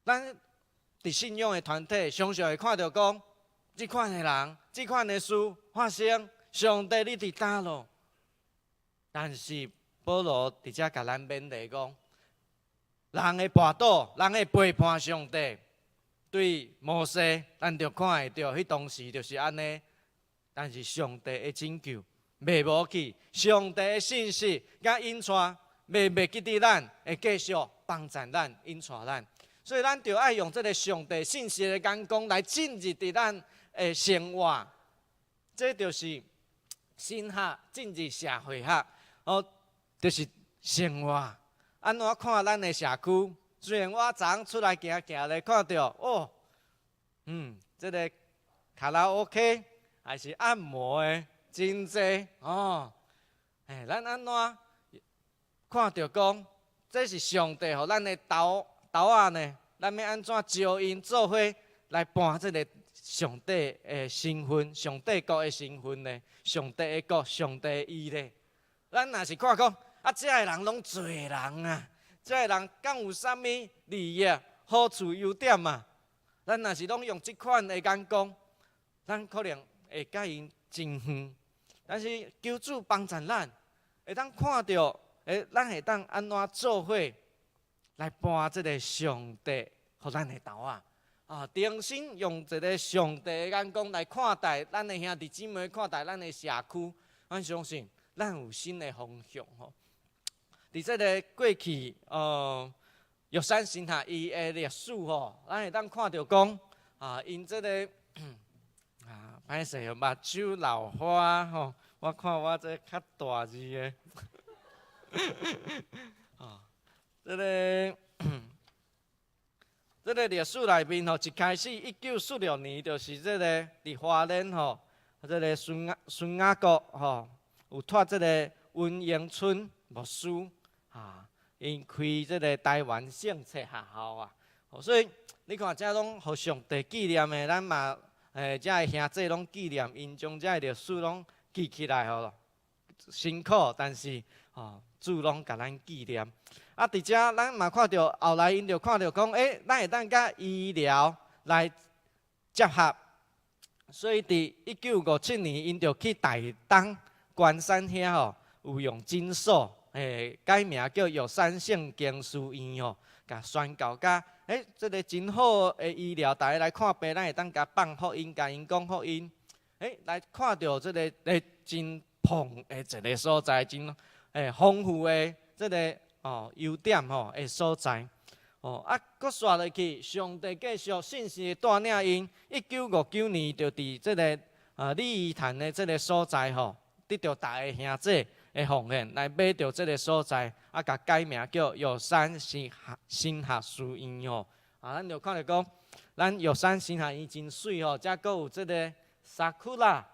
咱伫信仰的团体，常常会看到讲，这款的人、这款的事发生，上帝你伫倒咯。但是保罗伫遮甲咱勉励讲，人会跋倒，人会背叛上帝。对摩西，咱就看会到，迄当时就是安尼。但是上帝的拯救袂无去，上帝的信息甲引带袂记得咱，会继续帮助咱、引带咱。所以咱就爱用这个上帝信息的眼光来进入伫咱的生活。这就是神学进入社会学，就是生活。安怎看咱的社区？虽然我昨昏出来行行咧，看到这个卡拉 OK 还是按摩的。真济咱安怎看到讲，这是上帝互咱的斗仔呢？咱要安怎招因做伙来办这个上帝的身份、上帝国的身份呢？上帝的国、上帝的义呢？咱若是看讲这个人拢侪人这个人敢有啥物利益、好处、优点咱若是拢用这款的眼光，咱可能会甲因争远。但是求主帮助咱，会当看到，咱会当安怎做伙来搬这个上帝，互咱的斗重新用一个上帝的眼光来看待咱的兄弟姊妹，看待咱的社区。咱相信咱有新的方向伫这个过去，约瑟神下伊的历史咱会当看到讲因这个歹势哦，目睭老花吼，我看我这较大字的，这个这个历史内面吼，一开始1946年就是这个伫花莲吼，这个孙雅国吼有托这个温永春牧师因开这个台湾圣册学校啊，所以你看这拢互上帝纪念的，咱嘛这个兄弟拢纪念，因将这个历史拢记起来吼，辛苦，但是主拢甲咱纪念。伫遮咱嘛看到后来因就看到讲，咱会当甲医疗来结合，所以伫1957年因就去台东关山遐吼，有用诊所改名叫玉山圣经书院吼，甲宣告甲这个真好的医疗，大家来看病，咱会当甲放福音，甲因讲福音，来看到这个真棒的一个所在，真丰富的这个优点的所在。搁刷落去，上帝继续信息带领因。1959年就伫这个李义潭的这个所在得到大个兄弟的奉献，来买到这个所在，甲改名叫玉山新学书院咱就看到讲，咱玉山新学院真水遮搁有这个沙库啦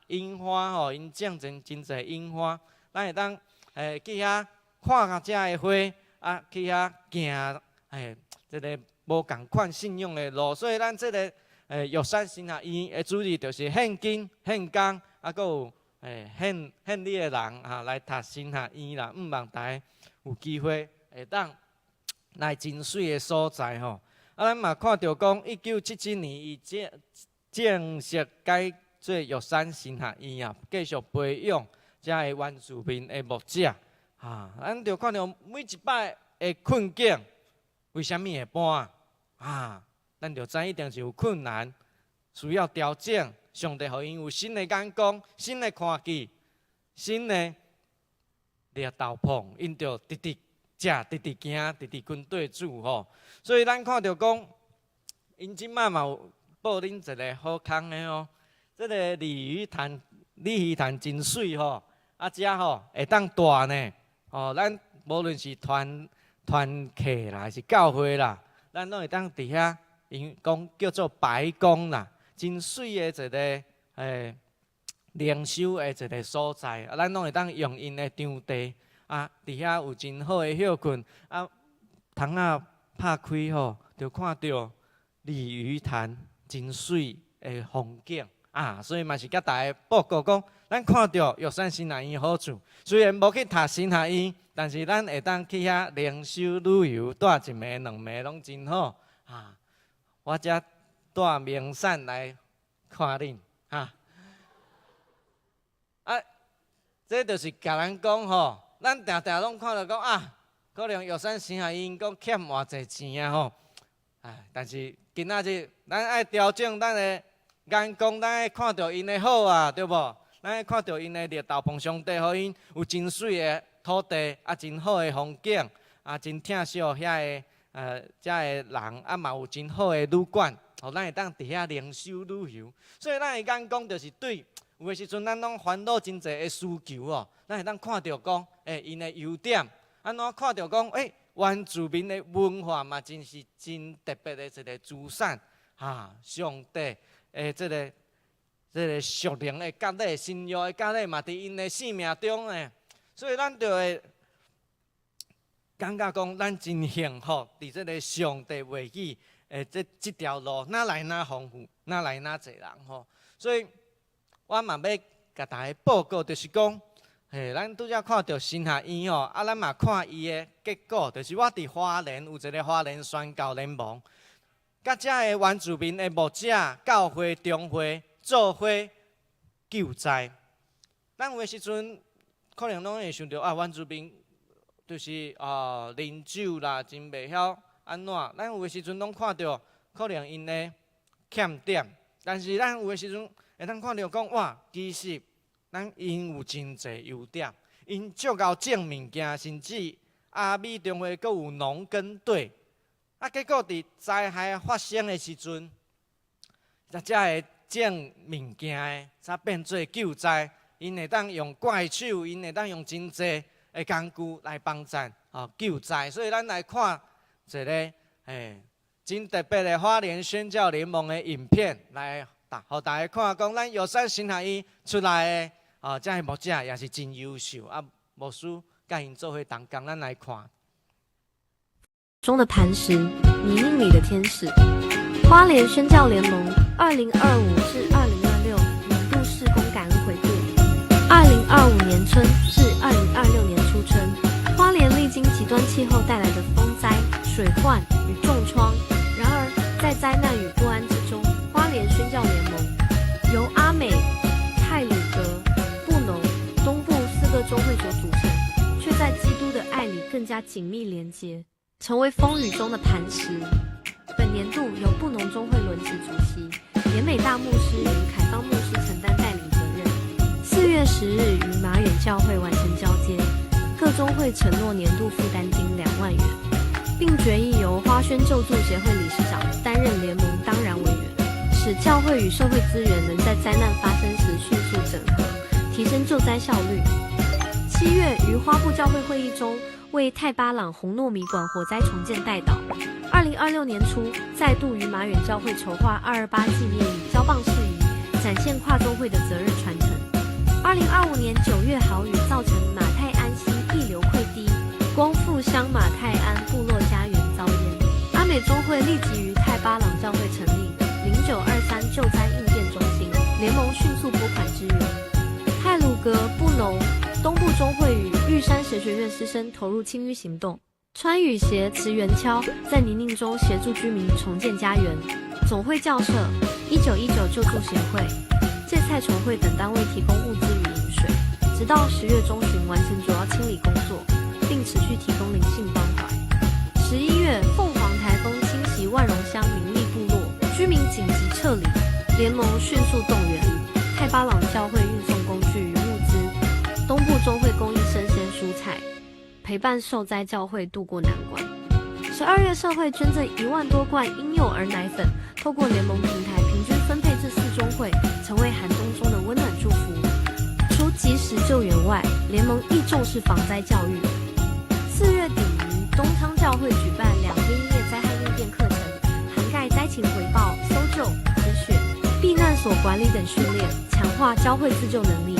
樱花因种真侪樱花，咱会当去遐看下遮的花，去遐行这个无共款信仰的路，所以咱这个玉山新学院的主旨就是献金、献工，搁有献你的人来读新学院啦，毋望大家有机会会当来真水的所在咱嘛看到讲，1977年伊正式改做玉山新学院继续培养遮个原住民的牧者咱就看到每一摆的困境，为什么会搬咱就知一定是有困难，需要调整。上帝予因有新的眼光、新的看见、新的掠斗篷，因就直直食、直直行、直直跟对主所以咱看到讲，因即摆嘛有报恁一个好康的这个鲤鱼潭真水遮会当大呢咱无论是团契啦，还是教会啦，咱拢会当伫遐，因讲叫做白宫啦。真水的一个灵修的一个所在，咱拢会当用因的场地伫遐有真好的休困窗拍开就看到鲤鱼潭真水的风景所以嘛是甲大家报告讲，咱看到玉山新学院好处，虽然无去读新学院，但是咱会当去遐灵修旅游，带一暝两暝拢真好我遮带名产来看恁这就是甲咱讲咱定定拢看到讲可能玉山新学院讲欠偌济钱但是今仔日咱爱调整咱的眼光，咱爱看到因的好对无？咱爱看到因的掠斗篷，上帝予因有真水的土地真好的风景真疼惜遐个遮个人嘛有真好的旅馆。咱会当伫遐灵修旅游，所以咱的眼光就是对有的时阵咱拢烦恼真侪的需求咱会当看到讲，因的优点，安怎看到讲，原住民的文化嘛，真是真特别的一个资产上帝这个属灵的教理、信仰的教理嘛，伫因的生命中所以咱就会感觉讲，咱真幸福，伫这个上帝话语。这条路哪来哪丰富，哪来哪侪人所以我嘛要甲大家报告，就是讲，咱拄则看到新学院咱嘛看伊的结果，就是我伫花莲有一个花莲宣教联盟，甲遮的原住民的牧者、教会、中会、做伙救灾。咱有的时阵可能拢会想到原住民就是啉酒啦，真袂晓。安怎？咱有的时阵拢看到可能因的欠点，但是咱有的时阵会当看到讲，哇，其实咱因有真侪优点，因足够种物件，甚至阿美中会阁有农耕队，结果伫灾害发生的时阵，才会种物件的，才变做救灾。因会当用怪手，因会当用真济的工具来帮助救灾。所以咱来看一个真特别的花莲宣教联盟的影片，来互大家看，讲咱玉山神学院出来的这牧者也是真优秀啊！牧师甲因做伙同工，咱来看。中的磐石，泥泞里的天使。花莲宣教联盟2025至2026年度事工感恩回顾。2025年春至2026年初春，花莲历经极端气候带来的风灾、水患与重创。然而，在灾难与不安之中，花莲宣教联盟由阿美、太鲁阁、布农、东部4个中会所组成，却在基督的爱里更加紧密连结，成为风雨中的磐石。本年度由布农中会轮值主席严美大牧师与凯芳牧师承担带领责任。4月10日与马远教会完成交接，各中会承诺年度负担金2万元，并决议由花宣救助协会理事长担任联盟当然委员，使教会与社会资源能在灾难发生时迅速整合，提升救灾效率。7月于花布教会会议中为泰巴朗红糯米馆火灾重建代祷。2026年初再度与马远教会筹划228纪念与交棒事宜，展现跨中会的责任传承。2025年9月豪雨造成马太安溪溢流溃堤，光复乡马太安部落家园遭淹。阿美中会立即于泰巴朗教会成立0923救灾应变中心，联盟迅速拨款支援。太鲁阁、布农、东部中会与玉山神学院师生投入清淤行动。川雨协慈园敲在泥泞中协助居民重建家园。总会教社、1919救助协会、芥菜重会等单位提供物资与饮水，直到10月中旬完成主要清理工作，并持续提供灵性关怀。11月，凤凰台风侵袭万荣乡民利部落，居民紧急撤离，联盟迅速动员，泰巴朗教会运送工具与物资，东部中会供应生鲜蔬菜，陪伴受灾教会度过难关。12月，社会捐赠1万多罐婴幼儿奶粉，透过联盟平台平均分配至4中会，成为寒冬中的温暖祝福。除及时救援外，联盟亦重视防灾教育。4月底于东昌教会举办2天1夜灾害应变课程，涵盖灾情回报、搜救、止血、避难所管理等训练，强化教会自救能力。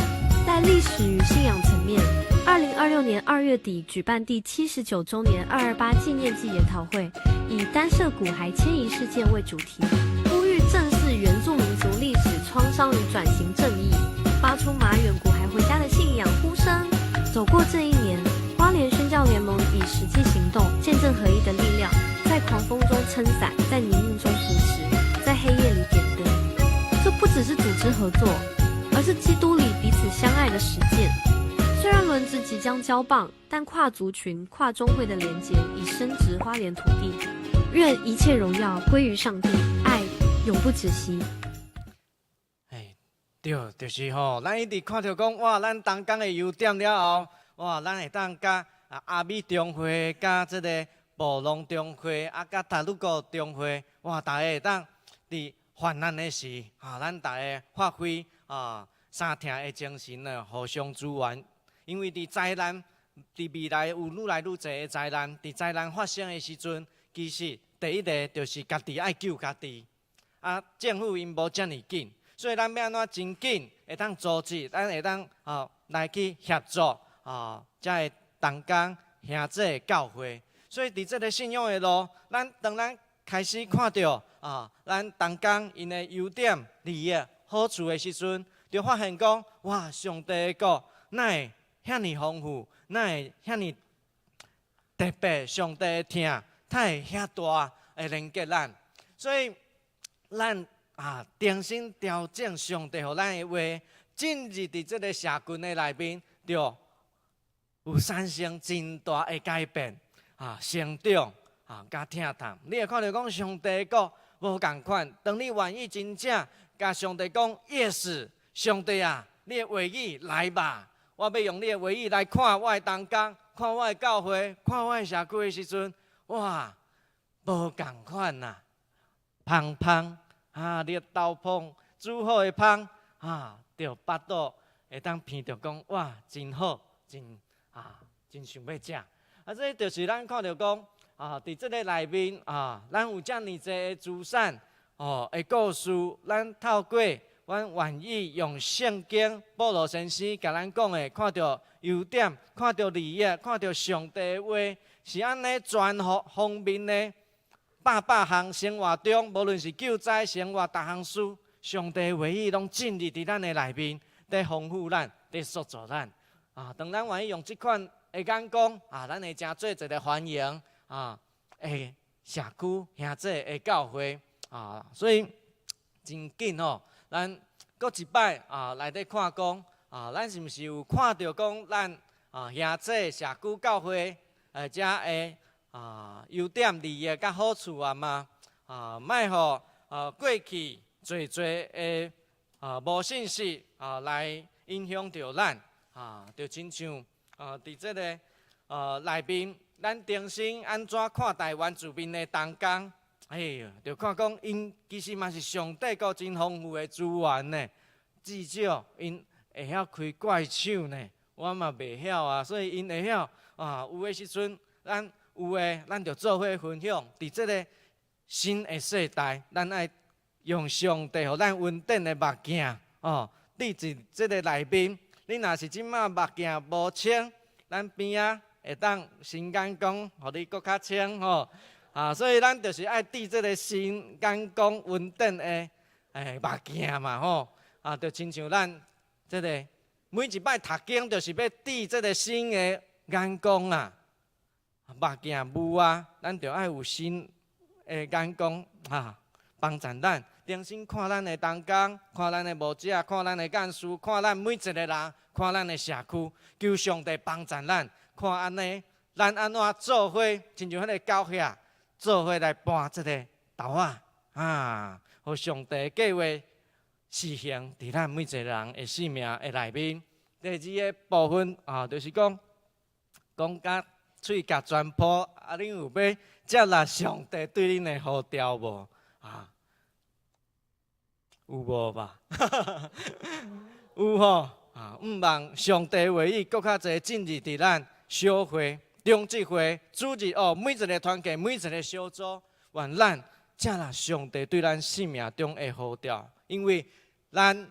在历史与信仰层面，2026年2月底举办第79周年228纪念季研讨会，以单涉骨骸迁移事件为主题，呼吁正视原住民族历史创伤与转型正义，发出马远骨骸回家的信仰呼声。走过这一年，花莲宣教联盟以实际行动见证合一的力量，在狂风中撑伞，在泥泞中扶持，在黑夜里点灯。这不只是组织合作，而是基督里彼此相爱的实践。虽然轮值即将交棒，但跨族群、跨中会的连结已深植花莲土地。愿一切荣耀归于上帝，爱永不止息。对，就是吼，咱一直看到讲，哇，咱东港的优点了后，哇，咱会当甲阿美中会、甲这个布农中会、甲大陆国中会，哇，大家会当伫患难的时，咱大家发挥三听的精神呢，互相支援。因为伫灾难，伫未来有愈来愈侪的灾难，伫灾难发生的时阵，其实第一个就是家己爱救家己。政府因无遮尔紧。所以咱要安怎真紧会当组织，咱会当来去协助才会同工兄弟教会。所以伫这个信仰的路，当咱开始看到咱同工因的优点、利益、好处的时阵，就发现讲，哇，上帝的国哪会遐尼丰富，哪会遐尼特别？上帝的听，哪会遐大会连接咱？所以咱重新调整上帝予咱的话，进入伫这个社群的内面，就有产生真大的改变，成长，甲听谈。你会看到讲上帝的国无共款，当你愿意真正甲上帝讲 yes， 上帝啊，你的话语来吧，我要用你的话语来看我的同工，看我的教会，看我的社区的时阵，哇，无共款呐，芳芳。热豆腐煮好的芳着巴肚会当闻着讲哇，真好，真想要食。这就是咱看到讲伫这个内面咱有遮尔济的资产的故事，咱透过阮愿意用圣经保罗先生甲咱讲的，看到优点，看到利益，看到上帝的话，是安尼全方面的百项生活中，无论是救灾、生活各项事，上帝的话语拢进入伫咱的内面，在丰富咱，在塑造咱。当咱愿意用这款的眼光咱会真做一个欢迎的社区兄弟的教会所以真紧咱搁一摆来底看讲咱是毋是有看到讲咱兄弟社区教会遮的优点、利益甲好处嘛莫互过去侪的无信息来影响着咱就亲像伫这个内面，咱重新安怎看待原住民的同工？就看讲因其实嘛是上帝个真丰富的资源呢，至少因会晓开怪手呢，我嘛袂晓所以因会晓有的时阵，咱有的咱就做伙分享。伫这个新的世代，咱爱用上帝互咱稳定的目镜伫伫这个内面。你若是即马目镜无清，咱边会当新眼光，互你搁较清所以咱就是爱戴这个新眼光稳定的目镜嘛就亲像咱这个每一摆读经，就是要戴这个新的眼光目镜无咱就爱有新的眼光帮助咱。重新看咱的同工，看咱的牧者，看咱的干事，看咱每一个人，看咱的社区，求上帝帮助咱，看安尼，咱安怎做伙，亲像迄个狗遐，做伙来搬这个豆互上帝计划实行伫咱每一个人的生命的内面。第二个部分就是讲甲喙甲全破恁有要接纳上帝对恁的呼召无有无吧？有毋望上帝话语搁较侪进入伫咱小会、中职会、主日每一个团契、每一个小组，愿咱接纳上帝对咱生命中的呼召。因为咱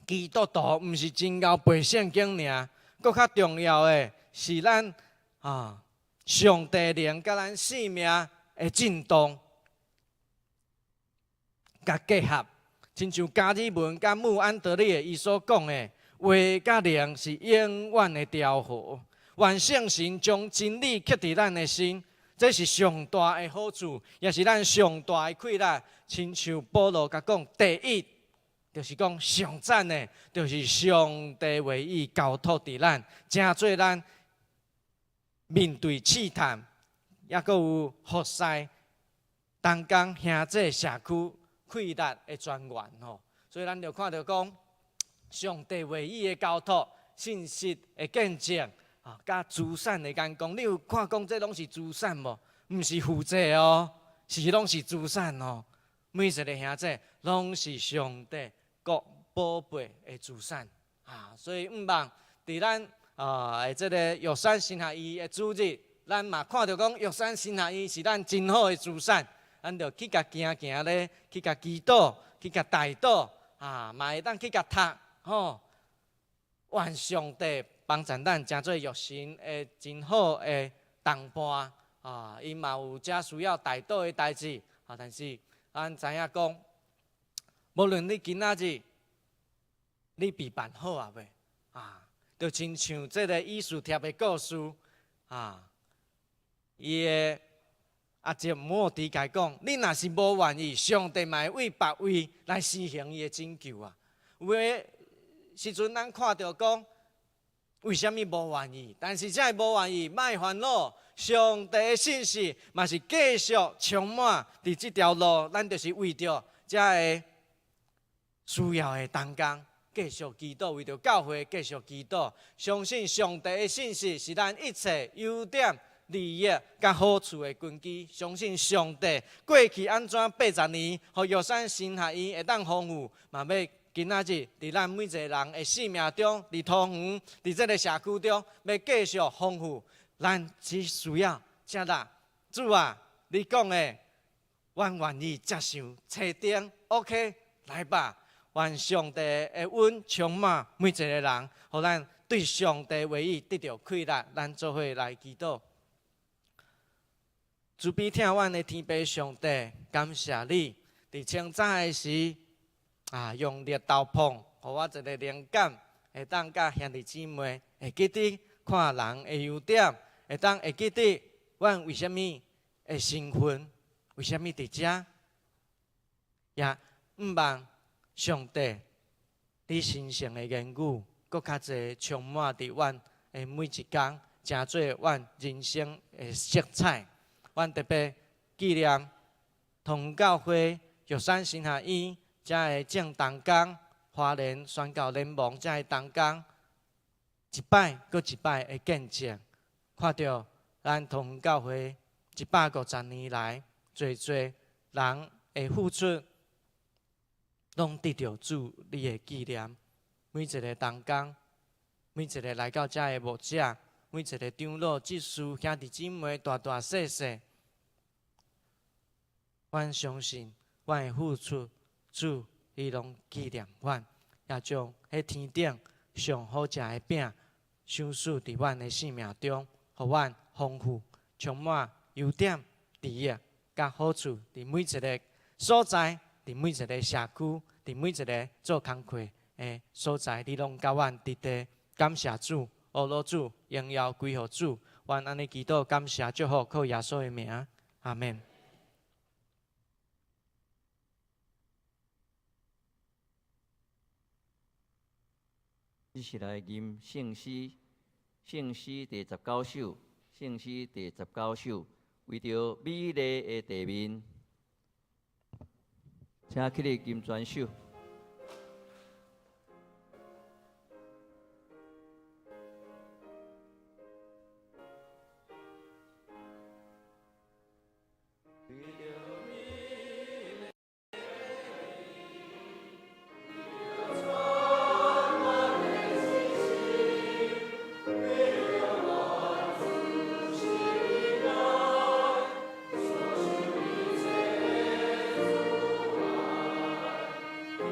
基督徒毋是真够背圣经尔，搁较重要的是咱上帝灵甲咱生命的震动甲结合。亲像加尔文甲穆安德烈伊所讲的，话甲灵是永远的调和。愿圣神将真理刻伫咱的心，这是上大的好处，也是咱上大的快乐。亲像保罗甲讲，第一就是讲上赞的，就是上帝话语交托伫咱，正做咱面对试探，也阁有服侍同工兄弟社区快乐的泉源所以咱就看到讲，上帝话语的交托、信息的见证甲资产的眼光，你有看讲这拢是资产无？毋是负债是拢是资产每一个兄弟拢是上帝国宝贝的资产所以毋望伫咱这个玉山神学院的主日，咱嘛看到讲玉山神学院是咱真好的资产。咱就去甲行咧，去甲祈祷，去甲代祷嘛会当去甲读愿上帝帮助咱，真做玉神的真好的同伴因嘛有遮需要代祷的代志但是咱知影讲，无论你今仔日你备办好未就亲像这个以斯帖的故事伊的阿姐摩迪甲讲，你若是无愿意，上帝嘛会为别位来施行伊的拯救有的时阵，咱看到讲，为什么无愿意？但是这无愿意，莫烦恼。上帝的信息嘛是继续充满伫这条路，咱就是为着这个需要的同工，继续祈祷，为着教会继续祈祷，相信上帝的信息是咱一切优点利益甲好处的根基，相信上帝过去安怎80年，互玉山新学院会当丰富，嘛要今仔日伫咱每一个人的生命中，伫桃园，伫这个社区中，要继续丰富。咱只需要这啦，主啊，你讲的，阮愿意接受册顶 ，OK， 来吧。愿上帝的恩充满每一个人，互咱对上帝话语得到快乐。咱做伙来祈祷。慈悲听阮的天父上帝，感谢你伫清早的时用热豆碰，互我一个灵感，会当甲兄弟姊妹会记得看人的优点，会记得阮为虾米会兴奋，为虾米伫遮，也毋望上帝你神圣的言语，搁较侪充满伫阮的每一天，成做阮人生的色彩。阮特别纪念同教会玉山神学院遮的正同工，花莲宣教联盟遮的同工，一摆搁一摆的见证，看到咱同教会150年来，侪人的付出，拢得到主你的纪念。每一个同工，每一个来到遮的牧者，每一个长老、执事、兄弟姊妹，大大小小，阮相信，阮的付出，主伊拢纪念阮，也将迄天顶上好食的饼，赏赐伫阮的生命中，互阮丰富、充满优点、利益、甲好处，伫每一个所在，伫每一个社区，伫每一个做工课的所在，你拢甲阮伫地。感谢主，阿罗主，荣耀归互主。阮安尼祈祷，感谢祝福，靠耶稣的名，阿门。一起来吟圣诗，圣诗第19首，圣诗第19首，为着美丽的地面，请起立吟全首。主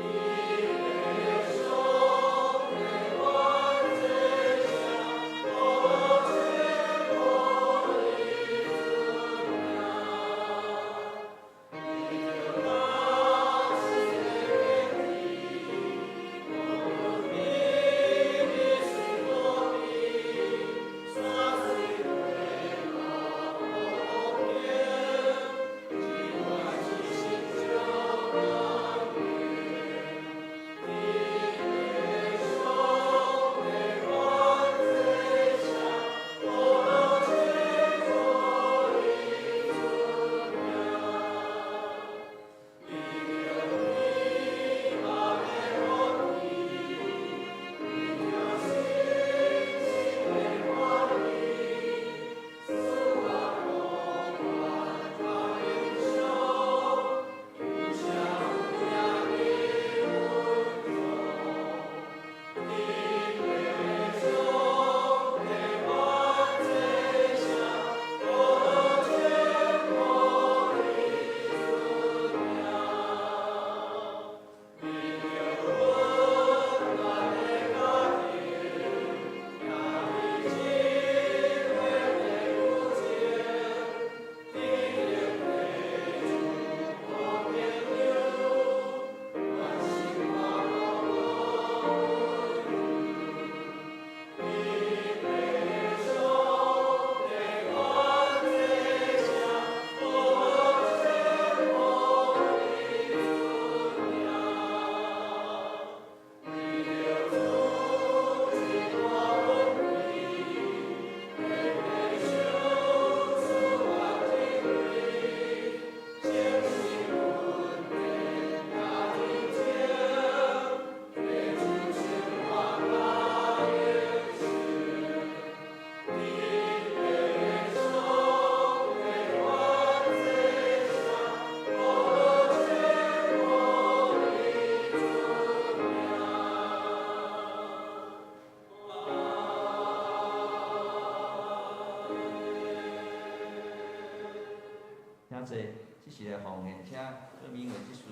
请坐，即时来奉献，请做名为即事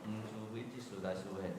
黄志伟即事来书献。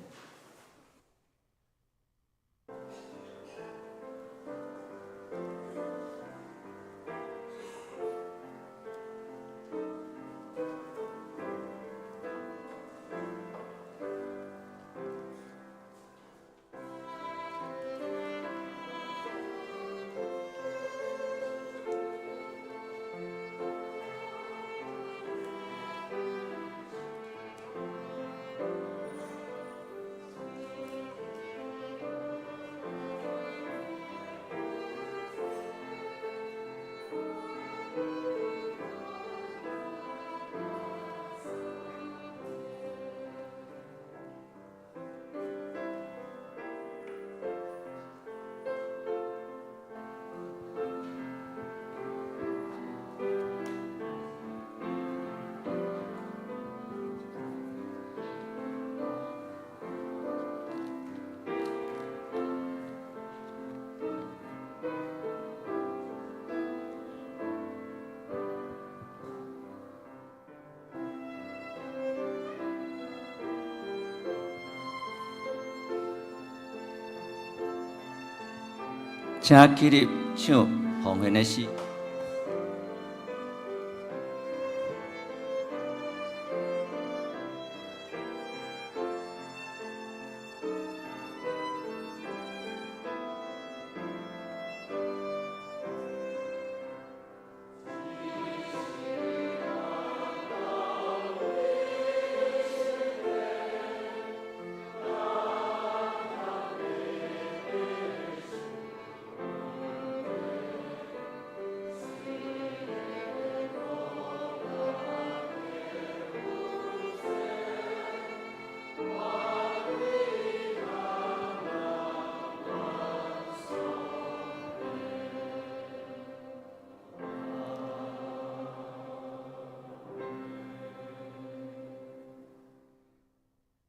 请起立唱奉献的诗。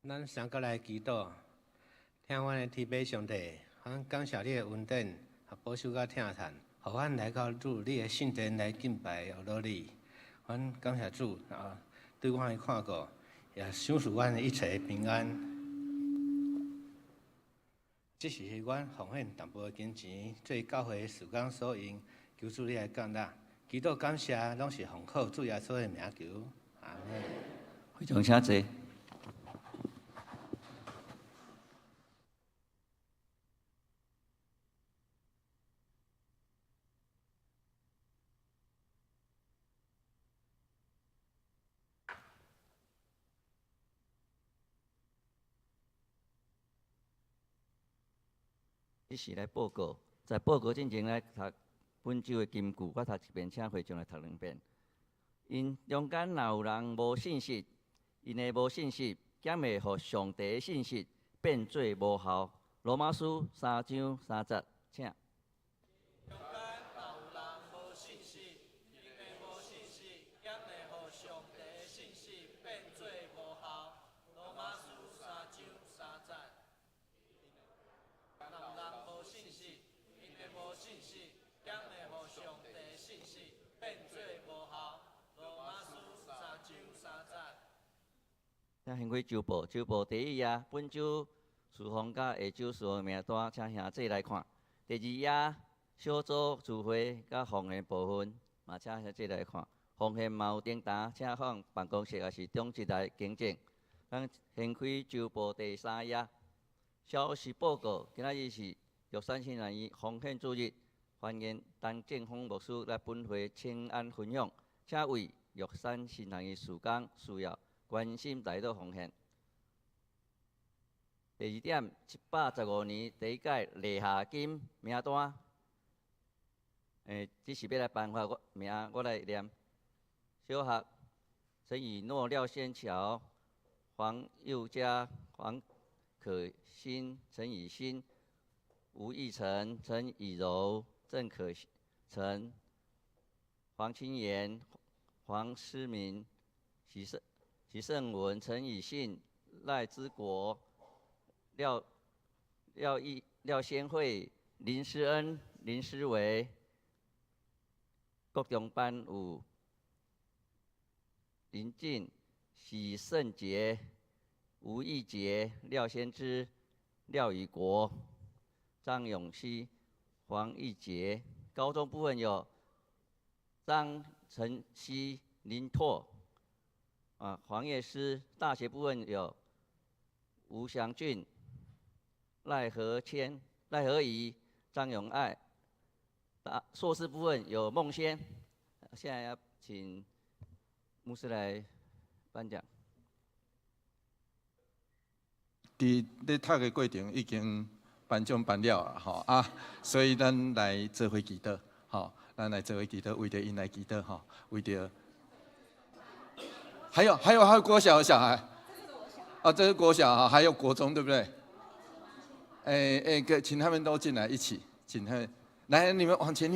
咱先过来祈祷，听阮的天父上帝，阮感谢你的恩典，也保守甲听叹，互阮来到主你的圣殿来敬拜学罗你。阮感谢主啊，对阮的看顾，也赏赐阮的一切平安。这是阮奉献淡薄金钱，做教会的事工所用，求主你来降纳。祈祷感谢，拢是奉靠主耶稣的名求。阿门。会长请坐。即是来报告，在报告进前来读本周的金句，我读一遍，请会长来读两遍。因中间若有人无信心，因的无信心减会互上帝的信心变做无效。罗马书3章3节，请。中间若有人无信心，因的无信心减会互上帝的信心变做无效。罗马书3章3节。人无信心，因的无信心减会互上帝的信心变做无效。罗马书3章3节。请献开周报，周报第一页，本周事项甲下周事项名单，请兄弟来看。第二页，小组聚会甲奉献部分，嘛请兄弟来看。奉献嘛有订单，请放办公室也是中级来更正。咱献开周报第三页，消息报告，今仔日是玉山新南医奉献主日，欢迎陈正峰牧师来本会请安分享，请为玉山新南医事工需要关心来到奉献。第二点，115年第一届立下金名单，这是要来颁发我来念。小学陈以诺、廖先桥、黄宥嘉、黄可欣、陈以欣、吴义成、陈以柔、郑可成、黄清妍、黄思明、许胜文、陈以信、赖之国、廖先惠、林思恩、林思维。国中班有林进、许胜杰、吴义杰、廖先知、廖宇国、张永熙、黄义杰。高中部分有张晨曦、林拓、黄叶诗。大学部分有吴祥俊、赖和谦、赖和仪、张永爱。硕士部分有孟仙。现在要请牧师来颁奖。伫咧读的过程已经颁奖颁了啊，所以咱来做伙祈祷，咱来做伙祈祷，为着因来祈祷为着。还有国小的小孩，这是国小还有国中对不对？请他们都进来一起，请他们来，你们往前。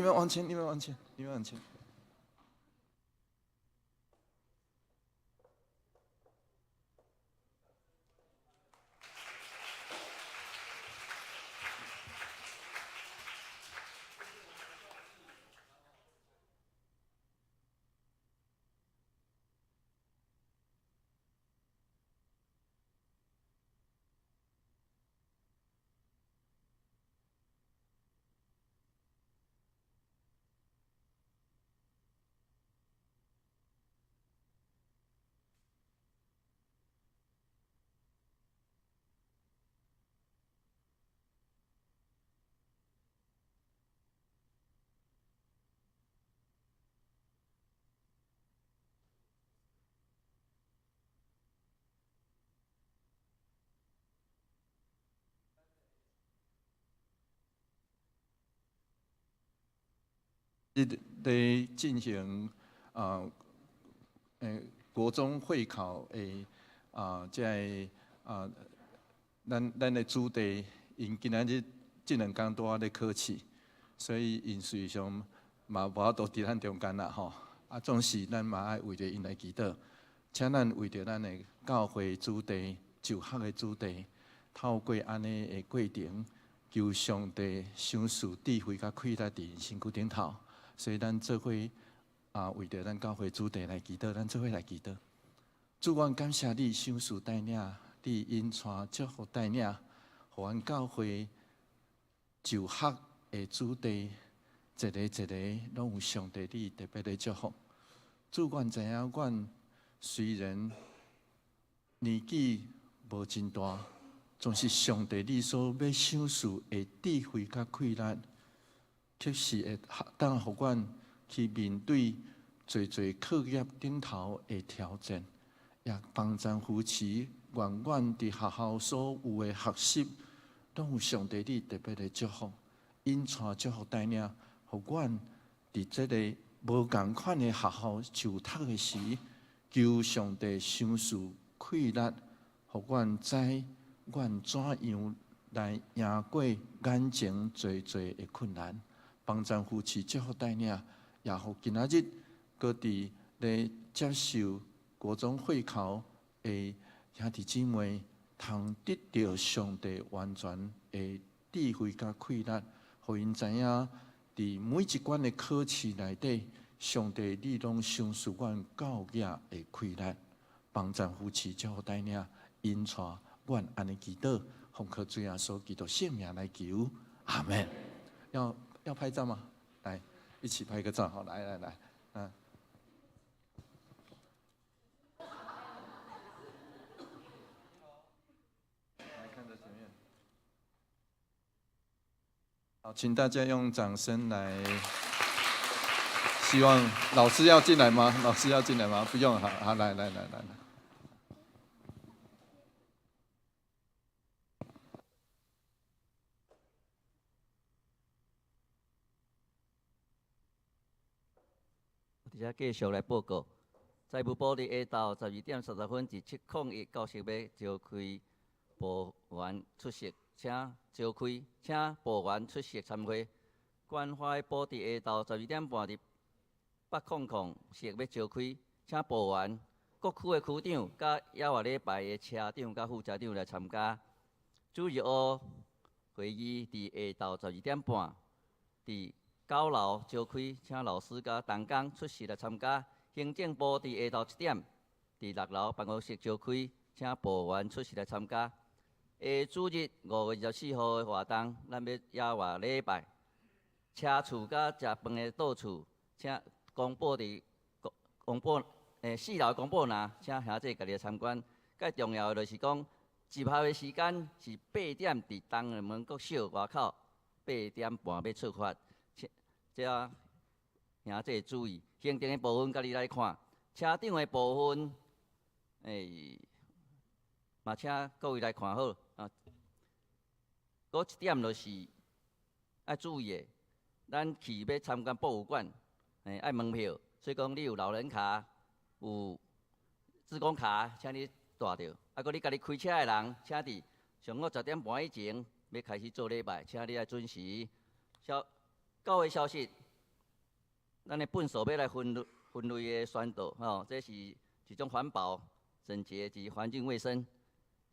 在进行国中会考的咱的主题，因今仔日这2天都咧考试，所以因实际上嘛无法度伫咱中间啦总是咱嘛爱为着因来祈祷，请咱为着咱的教会主题、就学的主题，透过安尼的过程，求上帝赏赐智慧甲开力伫因身躯顶头。所以咱做伙为着咱教会主题来祈祷，咱做伙来祈祷。主，阮感谢你赏赐带领，你引带祝福带领，互阮教会就学的主题，一个拢有上帝你特别的祝福。主，阮知影，阮虽然年纪无真大，总是上帝你所要赏赐的智慧甲开力。确实会当互阮去面对侪课业顶头的挑战，也帮助扶持愿阮伫学校所有的学习，拢有上帝你特别的祝福，引带祝福带领，互阮伫这个无共款的学校就读的时，求上帝赏赐开力，互阮知阮怎样来赢过眼前侪的困难。帮助扶持祝福带领，也互今仔日各地咧接受国中会考的兄弟姊妹，通得到上帝完全的智慧甲开力，互因知影，伫每一关的考试内底，上帝你拢赏赐阮教育的开力，帮助扶持祝福带领，引带阮安尼祈祷，奉靠主耶稣基督圣名来求，阿门。要拍照吗？来，一起拍个照，好，来，来看着前面。好，请大家用掌声来。希望老师要进来吗？老师要进来吗？不用，好，来。而且继续来报告，财务部伫下昼12点30分伫701教室要召开部员出席，请部员出席参会。关怀部伫下昼12点半伫800室要召开，请部员、各区的区长、甲野外礼拜的车长、甲副车长来参加。主日学会议伫下昼12点半伫9楼召开，请老师甲同工出席来参加。行政部伫下昼1点伫6楼办公室召开，请部员出席来参加。下主日5月24号的活动，咱要野外礼拜，车厝甲食饭的到处，请公布伫4楼的公布栏，请兄弟家己来参观。介重要的就是讲，集合的时间是8点，伫东人门国小外口8点半要出发。这兄弟注意，行程的部分家己来看，车长的部分，嘛请各位来看好啊。搁一点就是要注意的，咱去要参观博物馆，爱门票，所以讲你有老人卡、有志工卡，请你带着。啊，搁你家己开车的人，请伫上午10点半以前要开始做礼拜，请你来准时。9月消息，咱的粪扫要来分类的宣导，这是一种环保、整洁及环境卫生，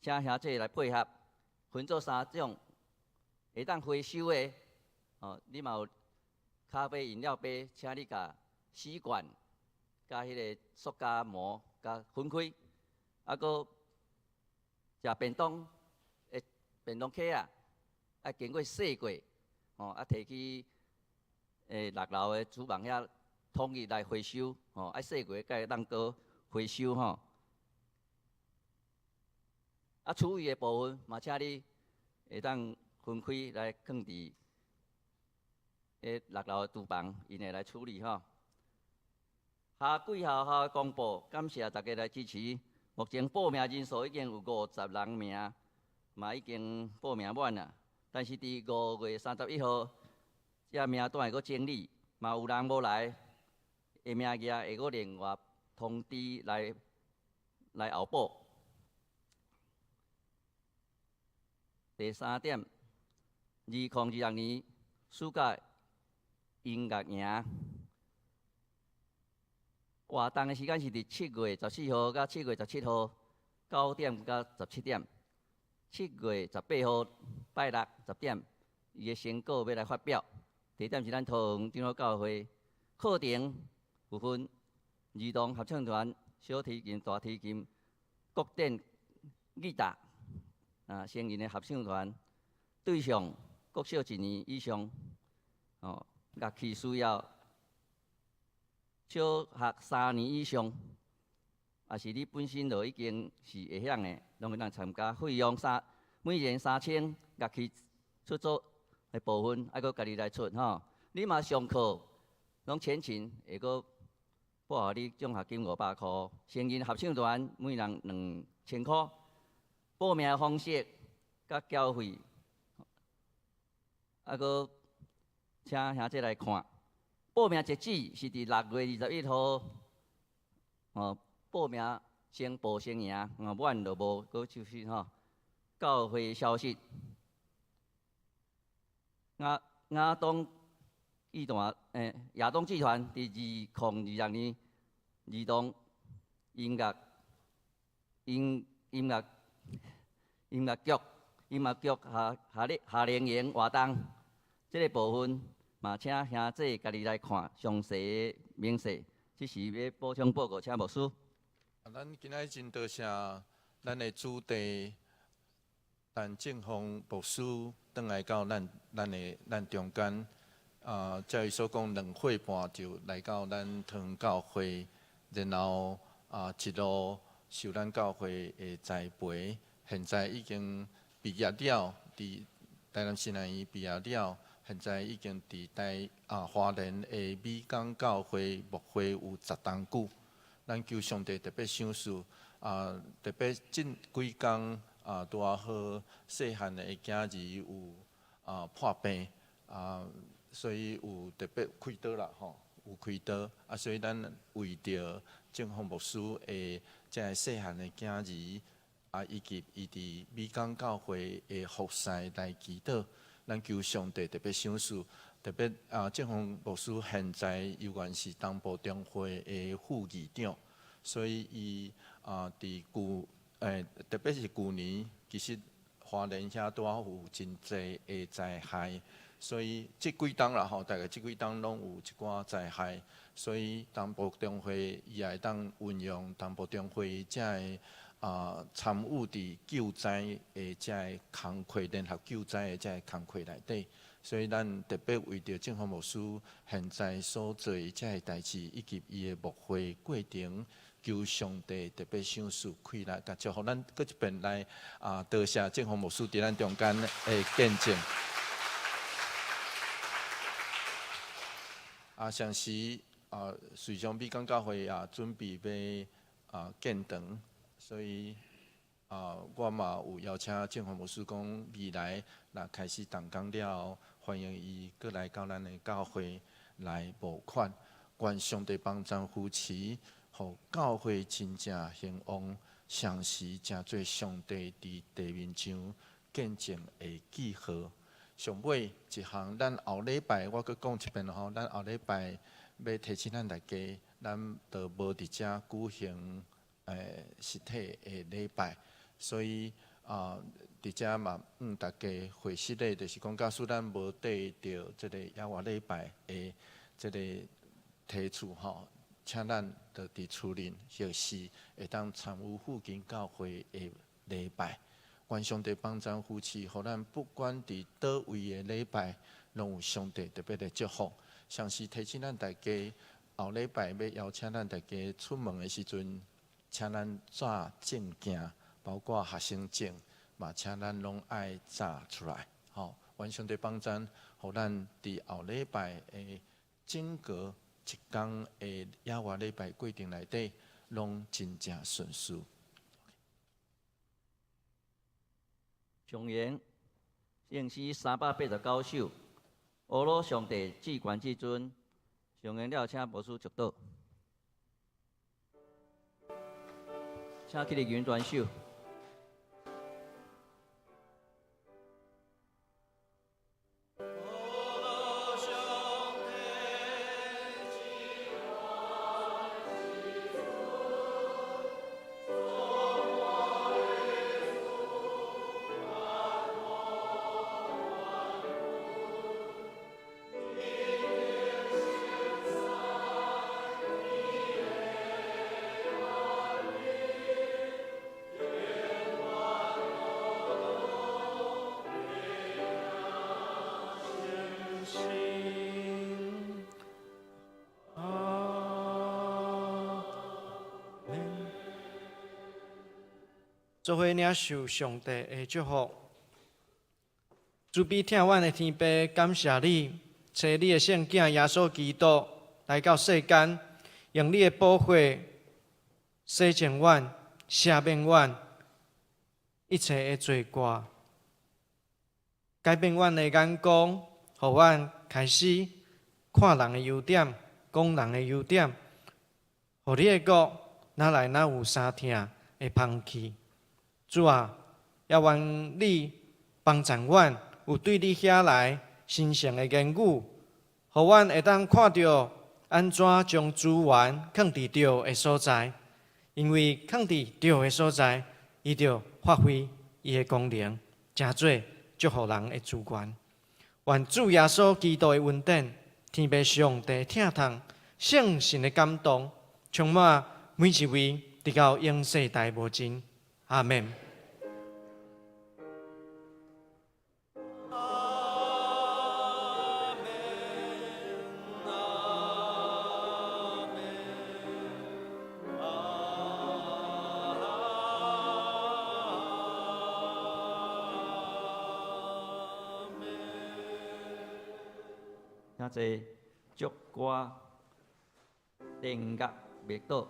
请兄弟来配合，分做3种，会当回收的，你嘛有咖啡饮料杯，请你甲吸管、甲迄个塑胶膜甲分开，啊，搁食便当，便当盒啊，要经过洗过，啊，摕去6楼的厨房遐统一来回收，爱洗过，才会当搁回收吼。啊，厨余的部分嘛，请你会当分开来放伫6楼的厨房，因会来处理吼。下季校的公布，感谢大家来支持。目前报名人数已经有50人名，嘛已经报名满啦。但是伫5月31号，这名单会阁整理，嘛有人无来，名额会阁另外通知来后补。第3点，2022年暑假音乐营活动的时间是伫7月14号到7月17号9点到17点，7月18号拜六10点，伊的成果要来发表。地点是咱桃园长老教会，课程部分儿童合唱团、小提琴、大提琴、国典、吉他。成人的合唱团对象国小1年以上，乐器需要小学3年以上，也是你本身就已经是会晓的，拢会当参加。费用每人3000，乐器出作的部分还阁家己来出吼。你嘛上课拢全勤，会阁报互你奖学金500块。成人合唱团每人2000块。报名的方式甲缴费，啊，搁请兄弟来看。报名截止是伫6月21号，报名先报先赢，满就无搁继续吼。教会消息，亚东集团伫2020年儿童音乐局夏令营活动，这个部分嘛，请兄弟家己来看详细的明细。这是要补充报告，请牧师。咱今仔真多谢咱的主题，陈正峰牧师转来到咱中间，照伊所讲2岁半就来到咱桃园教会，然后一路受咱教会的栽培。现在已经毕业了，伫台南新南医毕业了。现在已经伫花莲的美港教会牧会有10冬久。咱求上帝特别赏赐，特别近几工拄好细汉的囝儿有破病，所以有特别开刀啦吼，有开刀所以咱为着正方牧师的这个细汉的囝儿。以及伊伫美港教会的服侍来祈祷，咱求上帝特别赏赐，特别正方牧师现在犹原是东部中会的副议长，所以伊伫特别是旧年，其实花莲遐拄好有真济的灾害，所以即几档啦吼，大概即几档拢有一寡灾害，所以东部中会伊也会当运用东部中会才会参与伫救灾的才个工课，联合救灾的才个工课内底。所以咱特别为着政府牧师现在所做这个代志，以及伊的牧会过程，求上帝特别赏赐开来，甲祝福咱搁一遍来多谢政府牧师伫咱中间的见证。上时瑞祥美港教会准备要建堂，所以我嘛有邀请政府牧师讲，未来若开始动工了后，欢迎伊过来到咱的教会来募款，愿上帝帮助扶持，互教会真正兴旺，上时真做上帝伫地面上见证的记号。上尾一项，咱后礼拜我阁讲一遍吼，咱后礼拜要提醒咱大家，咱就无伫遮举行实体的礼拜。所以伫遮嘛，大家会识咧，就是讲，假使咱无缀着即个野外礼拜的即个提出吼，请咱就伫厝内或是会当参与附近教会的礼拜。愿上帝帮咱扶持，互咱不管伫倒位的礼拜，拢有上帝特别的祝福。像是提醒咱大家，后礼拜要邀请咱大家出门的时阵，请咱抓证件。包括学生证，嘛，请咱拢爱查出来，吼！愿上帝帮咱，互咱伫后礼拜的整个一天的野外礼拜过程内底，拢真正顺遂。上元应诗389首，阿罗上帝至权至尊。上元了，请牧师祝祷，请起立云转手。做伙领受上帝的祝福，慈悲听阮的天父，感谢你，找你的圣囝耶稣基督来到世间，用你的宝血洗净阮、赦免阮一切的罪过，改变阮的眼光，互阮开始看人的优点，讲人的优点，互你的国哪来哪有啥听会放弃。主啊，也愿你帮助阮有对你遐来新鲜的言语，互阮会当看到安怎将资源放伫对的所在，因为放伫对的所在，伊就发挥伊的功能，真做祝福人的资源。愿主耶稣基督的恩典、天父上帝疼痛、圣神的感动，充满每一位，直到永世代无尽。阿门。请坐祝歌电乐灭岛。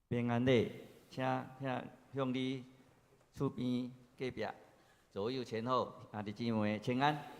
平安礼，请向你厝边隔壁左右前后兄弟姊妹请安。